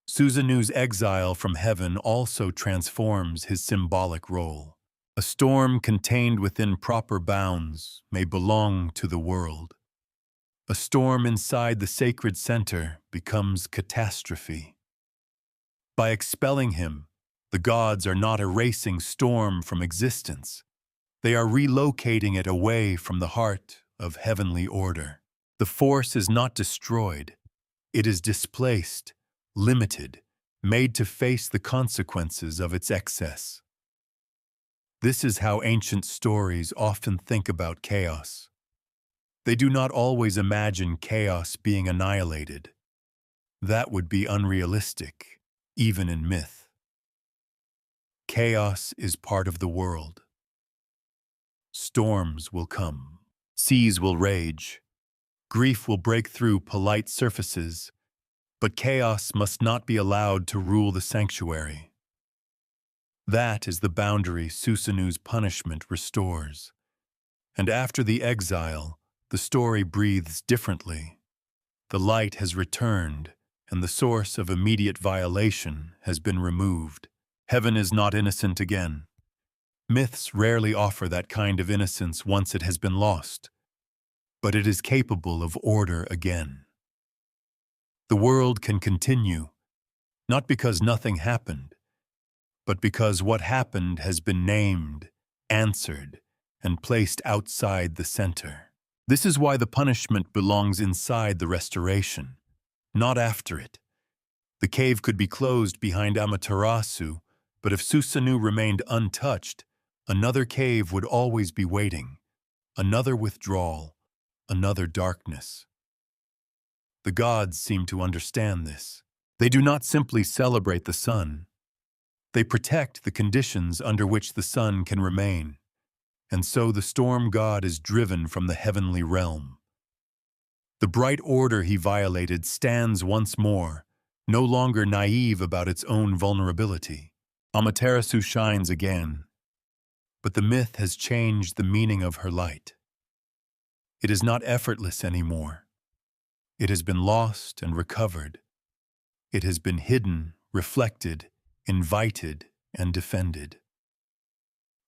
Susanoo's exile from heaven also transforms his symbolic role. A storm contained within proper bounds may belong to the world. A storm inside the sacred center becomes catastrophe. By expelling him, the gods are not erasing storm from existence. They are relocating it away from the heart of heavenly order. The force is not destroyed. It is displaced, limited, made to face the consequences of its excess. This is how ancient stories often think about chaos. They do not always imagine chaos being annihilated. That would be unrealistic, even in myth. Chaos is part of the world. Storms will come. Seas will rage. Grief will break through polite surfaces, but chaos must not be allowed to rule the sanctuary. That is the boundary Susanoo's punishment restores. And after the exile, the story breathes differently. The light has returned, and the source of immediate violation has been removed. Heaven is not innocent again. Myths rarely offer that kind of innocence once it has been lost, but it is capable of order again. The world can continue, not because nothing happened, but because what happened has been named, answered, and placed outside the center. This is why the punishment belongs inside the restoration, not after it. The cave could be closed behind Amaterasu, but if Susanoo remained untouched, another cave would always be waiting, another withdrawal, another darkness. The gods seem to understand this. They do not simply celebrate the sun. They protect the conditions under which the sun can remain, and so the storm god is driven from the heavenly realm. The bright order he violated stands once more, no longer naive about its own vulnerability. Amaterasu shines again, but the myth has changed the meaning of her light. It is not effortless anymore. It has been lost and recovered. It has been hidden, reflected, invited, and defended.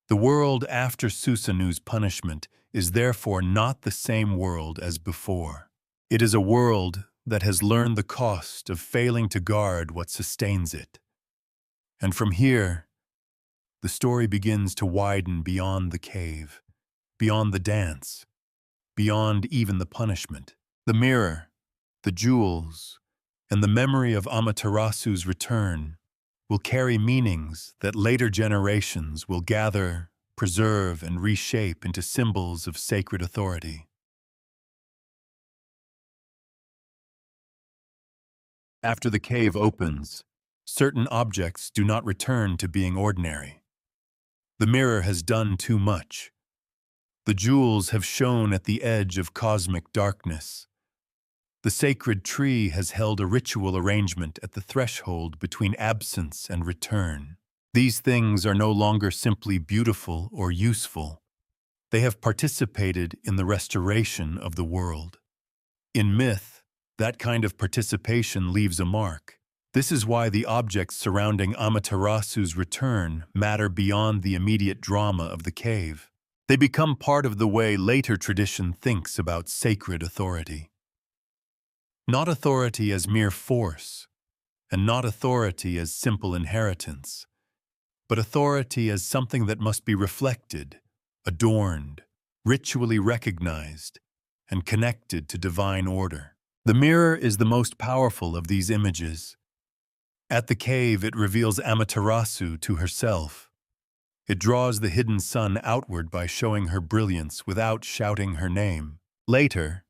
The world after Susanoo's punishment is therefore not the same world as before. It is a world that has learned the cost of failing to guard what sustains it. And from here, the story begins to widen beyond the cave, beyond the dance, beyond even the punishment. The mirror, the jewels, and the memory of Amaterasu's return will carry meanings that later generations will gather, preserve, and reshape into symbols of sacred authority. After the cave opens, certain objects do not return to being ordinary. The mirror has done too much. The jewels have shone at the edge of cosmic darkness. The sacred tree has held a ritual arrangement at the threshold between absence and return. These things are no longer simply beautiful or useful. They have participated in the restoration of the world. In myth, that kind of participation leaves a mark. This is why the objects surrounding Amaterasu's return matter beyond the immediate drama of the cave. They become part of the way later tradition thinks about sacred authority. Not authority as mere force, and not authority as simple inheritance, but authority as something that must be reflected, adorned, ritually recognized, and connected to divine order. The mirror is the most powerful of these images. At the cave, it reveals Amaterasu to herself. It draws the hidden sun outward by showing her brilliance without shouting her name. Later,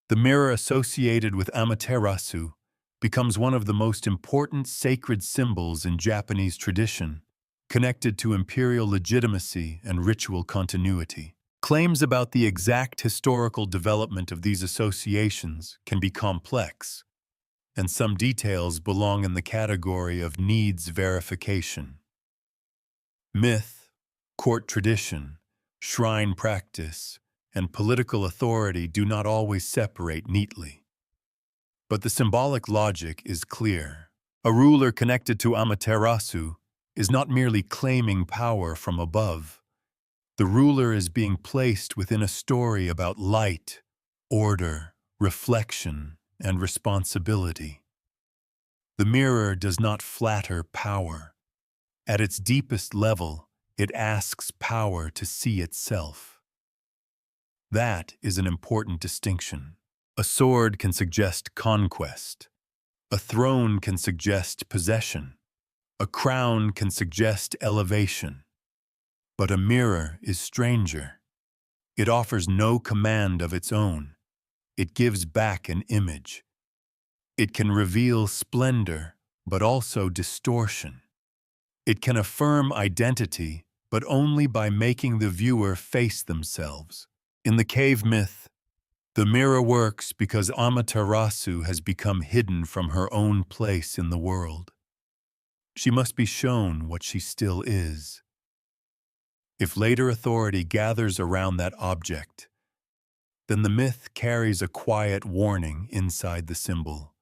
the mirror associated with Amaterasu becomes one of the most important sacred symbols in Japanese tradition, connected to imperial legitimacy and ritual continuity. Claims about the exact historical development of these associations can be complex, and some details belong in the category of needs verification. Myth, court tradition, shrine practice, and political authority do not always separate neatly. But the symbolic logic is clear. A ruler connected to Amaterasu is not merely claiming power from above. The ruler is being placed within a story about light, order, reflection, and responsibility. The mirror does not flatter power. At its deepest level, it asks power to see itself. That is an important distinction. A sword can suggest conquest. A throne can suggest possession. A crown can suggest elevation. But a mirror is stranger. It offers no command of its own. It gives back an image. It can reveal splendor, but also distortion. It can affirm identity, but only by making the viewer face themselves. In the cave myth, the mirror works because Amaterasu has become hidden from her own place in the world. She must be shown what she still is. If later authority gathers around that object, then the myth carries a quiet warning inside the symbol.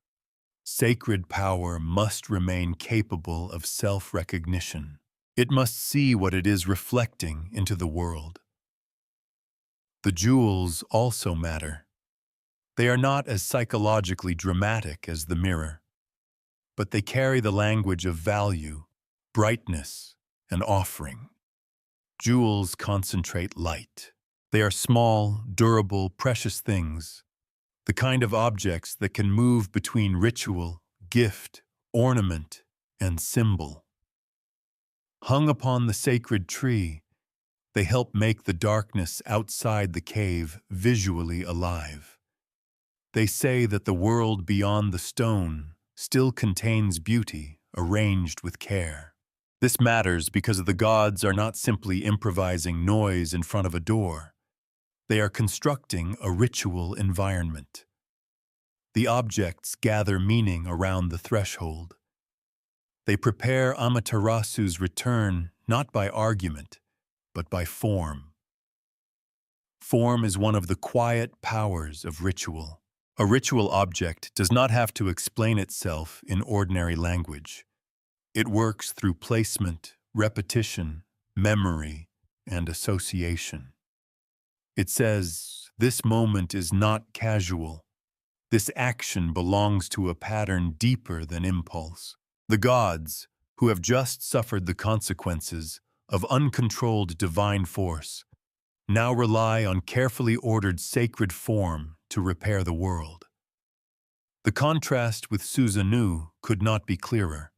Sacred power must remain capable of self-recognition. It must see what it is reflecting into the world. The jewels also matter. They are not as psychologically dramatic as the mirror, but they carry the language of value, brightness, and offering. Jewels concentrate light. They are small, durable, precious things, the kind of objects that can move between ritual, gift, ornament, and symbol. Hung upon the sacred tree, They help make the darkness outside the cave visually alive. They say that the world beyond the stone still contains beauty arranged with care. This matters because the gods are not simply improvising noise in front of a door. They are constructing a ritual environment. The objects gather meaning around the threshold. They prepare Amaterasu's return not by argument, but by form. Form is one of the quiet powers of ritual. A ritual object does not have to explain itself in ordinary language. It works through placement, repetition, memory, and association. It says, "This moment is not casual. This action belongs to a pattern deeper than impulse." The gods, who have just suffered the consequences of uncontrolled divine force, now rely on carefully ordered sacred form to repair the world. The contrast with Susanoo could not be clearer.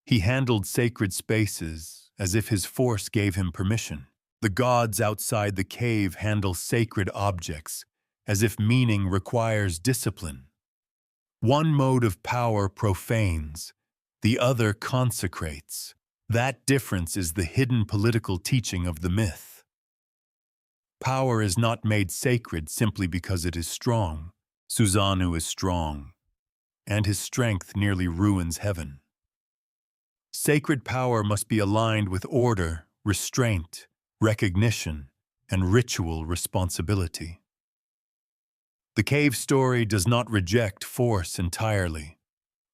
He handled sacred spaces as if his force gave him permission. The gods outside the cave handle sacred objects as if meaning requires discipline. One mode of power profanes, the other consecrates. That difference is the hidden political teaching of the myth. Power is not made sacred simply because it is strong. Susanoo is strong, and his strength nearly ruins heaven. Sacred power must be aligned with order, restraint, recognition, and ritual responsibility. The cave story does not reject force entirely.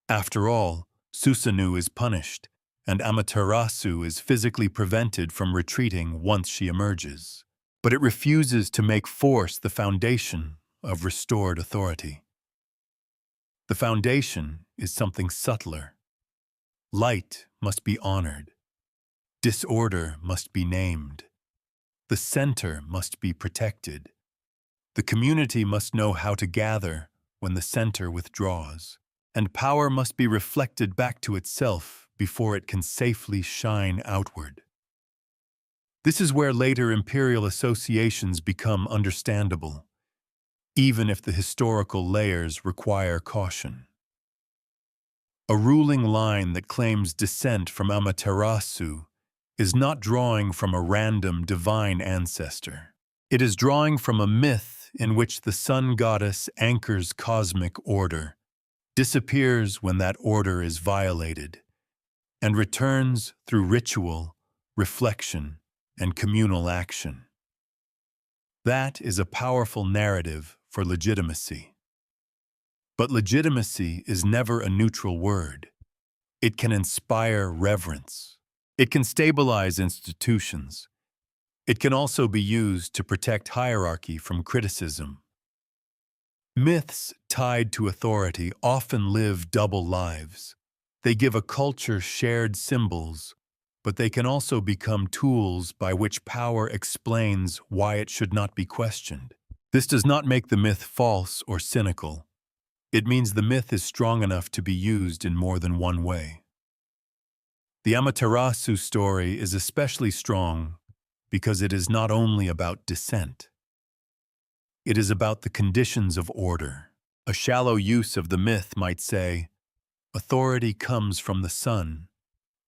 After all, Susanoo is punished, and Amaterasu is physically prevented from retreating once she emerges. But it refuses to make force the foundation of restored authority. The foundation is something subtler. Light must be honored. Disorder must be named. The center must be protected. The community must know how to gather when the center withdraws. And power must be reflected back to itself before it can safely shine outward. This is where later imperial associations become understandable, even if the historical layers require caution. A ruling line that claims descent from Amaterasu is not drawing from a random divine ancestor. It is drawing from a myth in which the sun goddess anchors cosmic order, disappears when that order is violated, and returns through ritual, reflection, and communal action. That is a powerful narrative for legitimacy. But legitimacy is never a neutral word. It can inspire reverence. It can stabilize institutions. It can also be used to protect hierarchy from criticism. Myths tied to authority often live double lives. They give a culture shared symbols, but they can also become tools by which power explains why it should not be questioned. This does not make the myth false or cynical. It means the myth is strong enough to be used in more than one way. The Amaterasu story is especially strong because it is not only about descent. It is about the conditions of order. A shallow use of the myth might say, authority comes from the sun,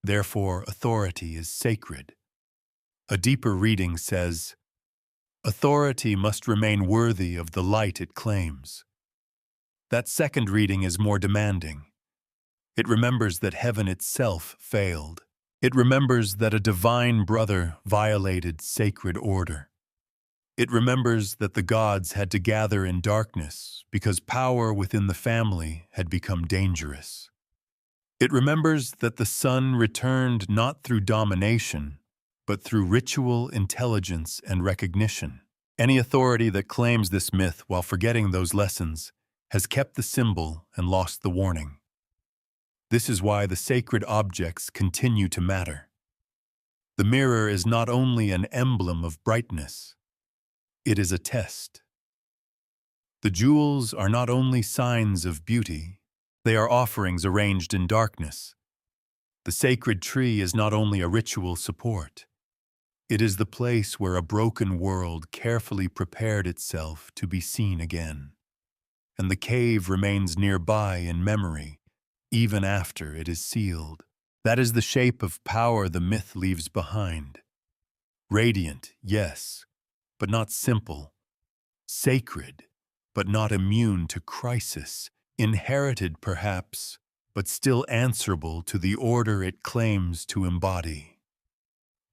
therefore authority is sacred. A deeper reading says, authority must remain worthy of the light it claims. That second reading is more demanding. It remembers that heaven itself failed. It remembers that a divine brother violated sacred order. It remembers that the gods had to gather in darkness because power within the family had become dangerous. It remembers that the sun returned not through domination, but through ritual, intelligence, and recognition. Any authority that claims this myth while forgetting those lessons has kept the symbol and lost the warning. This is why the sacred objects continue to matter. The mirror is not only an emblem of brightness, it is a test. The jewels are not only signs of beauty, they are offerings arranged in darkness. The sacred tree is not only a ritual support, It is the place where a broken world carefully prepared itself to be seen again, and the cave remains nearby in memory, even after it is sealed. That is the shape of power the myth leaves behind. Radiant, yes, but not simple. Sacred, but not immune to crisis. Inherited, perhaps, but still answerable to the order it claims to embody.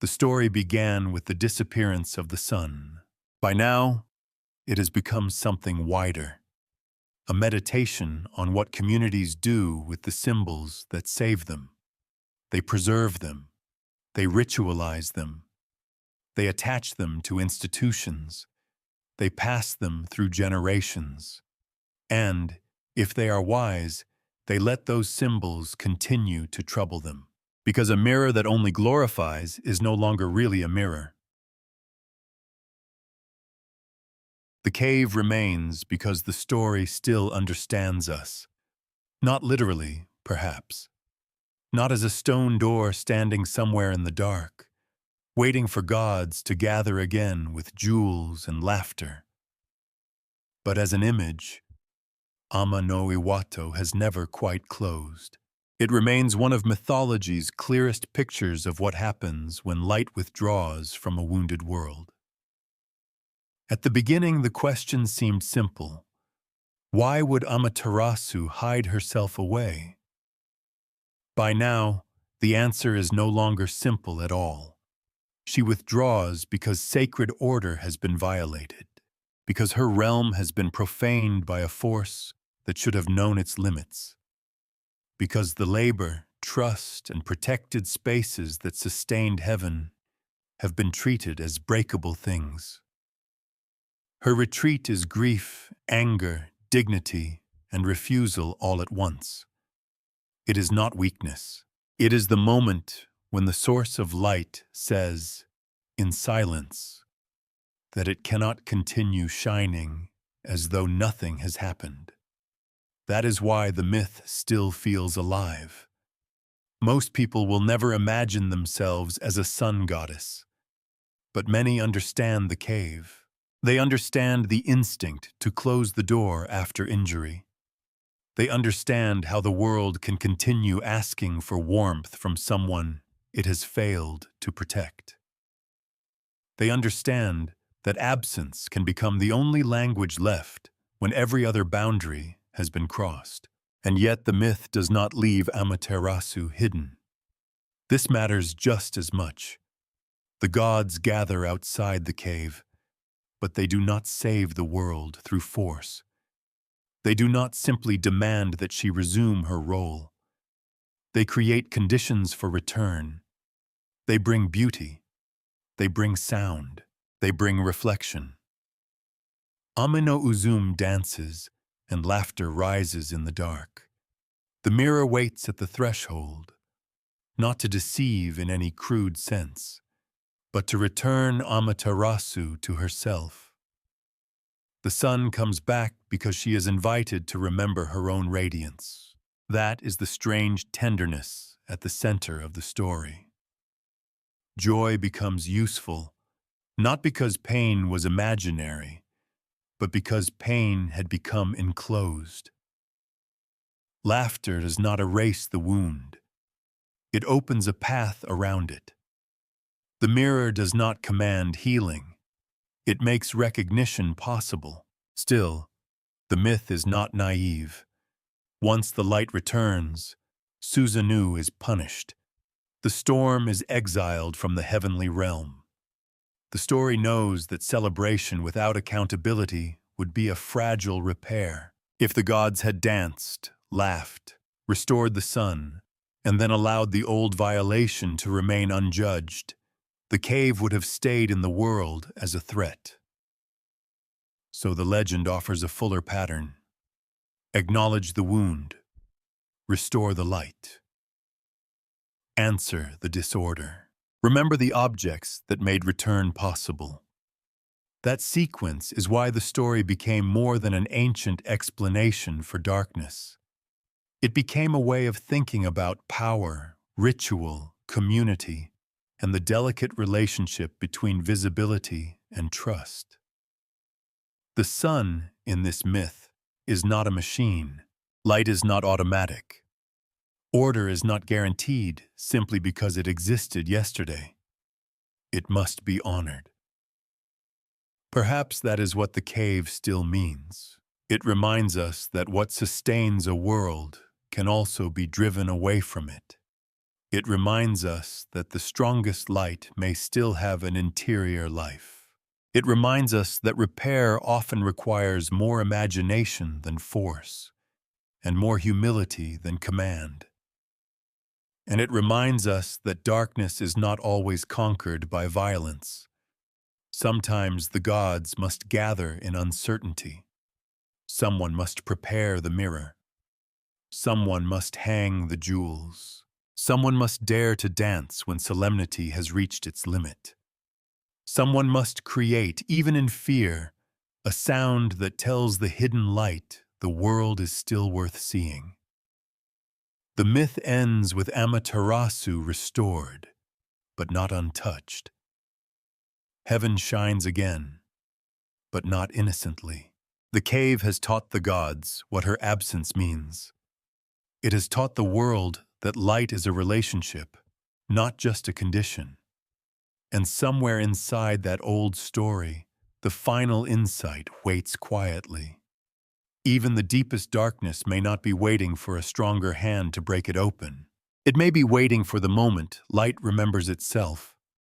The story began with the disappearance of the sun. By now, it has become something wider. A meditation on what communities do with the symbols that save them. They preserve them. They ritualize them. They attach them to institutions. They pass them through generations. And, if they are wise, they let those symbols continue to trouble them. Because a mirror that only glorifies is no longer really a mirror. The cave remains because the story still understands us. Not literally, perhaps. Not as a stone door standing somewhere in the dark, waiting for gods to gather again with jewels and laughter. But as an image, Ame-no-Uzume has never quite closed. It remains one of mythology's clearest pictures of what happens when light withdraws from a wounded world. At the beginning, the question seemed simple. Why would Amaterasu hide herself away? By now, the answer is no longer simple at all. She withdraws because sacred order has been violated, because her realm has been profaned by a force that should have known its limits, because the labor, trust, and protected spaces that sustained heaven have been treated as breakable things. Her retreat is grief, anger, dignity, and refusal all at once. It is not weakness. It is the moment when the source of light says, in silence, that it cannot continue shining as though nothing has happened. That is why the myth still feels alive. Most people will never imagine themselves as a sun goddess, but many understand the cave. They understand the instinct to close the door after injury. They understand how the world can continue asking for warmth from someone it has failed to protect. They understand that absence can become the only language left when every other boundary has been crossed. And yet the myth does not leave Amaterasu hidden. This matters just as much. The gods gather outside the cave, but they do not save the world through force. They do not simply demand that she resume her role. They create conditions for return. They bring beauty. They bring sound. They bring reflection. Ame-no-Uzume dances, and laughter rises in the dark. The mirror waits at the threshold, not to deceive in any crude sense, but to return Amaterasu to herself. The sun comes back because she is invited to remember her own radiance. That is the strange tenderness at the center of the story. Joy becomes useful, not because pain was imaginary, but because pain had become enclosed. Laughter does not erase the wound. It opens a path around it. The mirror does not command healing. It makes recognition possible. Still, the myth is not naive. Once the light returns, Susanoo is punished. The storm is exiled from the heavenly realm. The story knows that celebration without accountability would be a fragile repair. If the gods had danced, laughed, restored the sun, and then allowed the old violation to remain unjudged, the cave would have stayed in the world as a threat. So the legend offers a fuller pattern. Acknowledge the wound. Restore the light. Answer the disorder. Remember the objects that made return possible. That sequence is why the story became more than an ancient explanation for darkness. It became a way of thinking about power, ritual, community, and the delicate relationship between visibility and trust. The sun, in this myth, is not a machine. Light is not automatic. Order is not guaranteed simply because it existed yesterday. It must be honored. Perhaps that is what the cave still means. It reminds us that what sustains a world can also be driven away from it. It reminds us that the strongest light may still have an interior life. It reminds us that repair often requires more imagination than force, and more humility than command. And it reminds us that darkness is not always conquered by violence. Sometimes the gods must gather in uncertainty. Someone must prepare the mirror. Someone must hang the jewels. Someone must dare to dance when solemnity has reached its limit. Someone must create, even in fear, a sound that tells the hidden light the world is still worth seeing. The myth ends with Amaterasu restored, but not untouched. Heaven shines again, but not innocently. The cave has taught the gods what her absence means. It has taught the world that light is a relationship, not just a condition. And somewhere inside that old story, the final insight waits quietly. Even the deepest darkness may not be waiting for a stronger hand to break it open. It may be waiting for the moment light remembers itself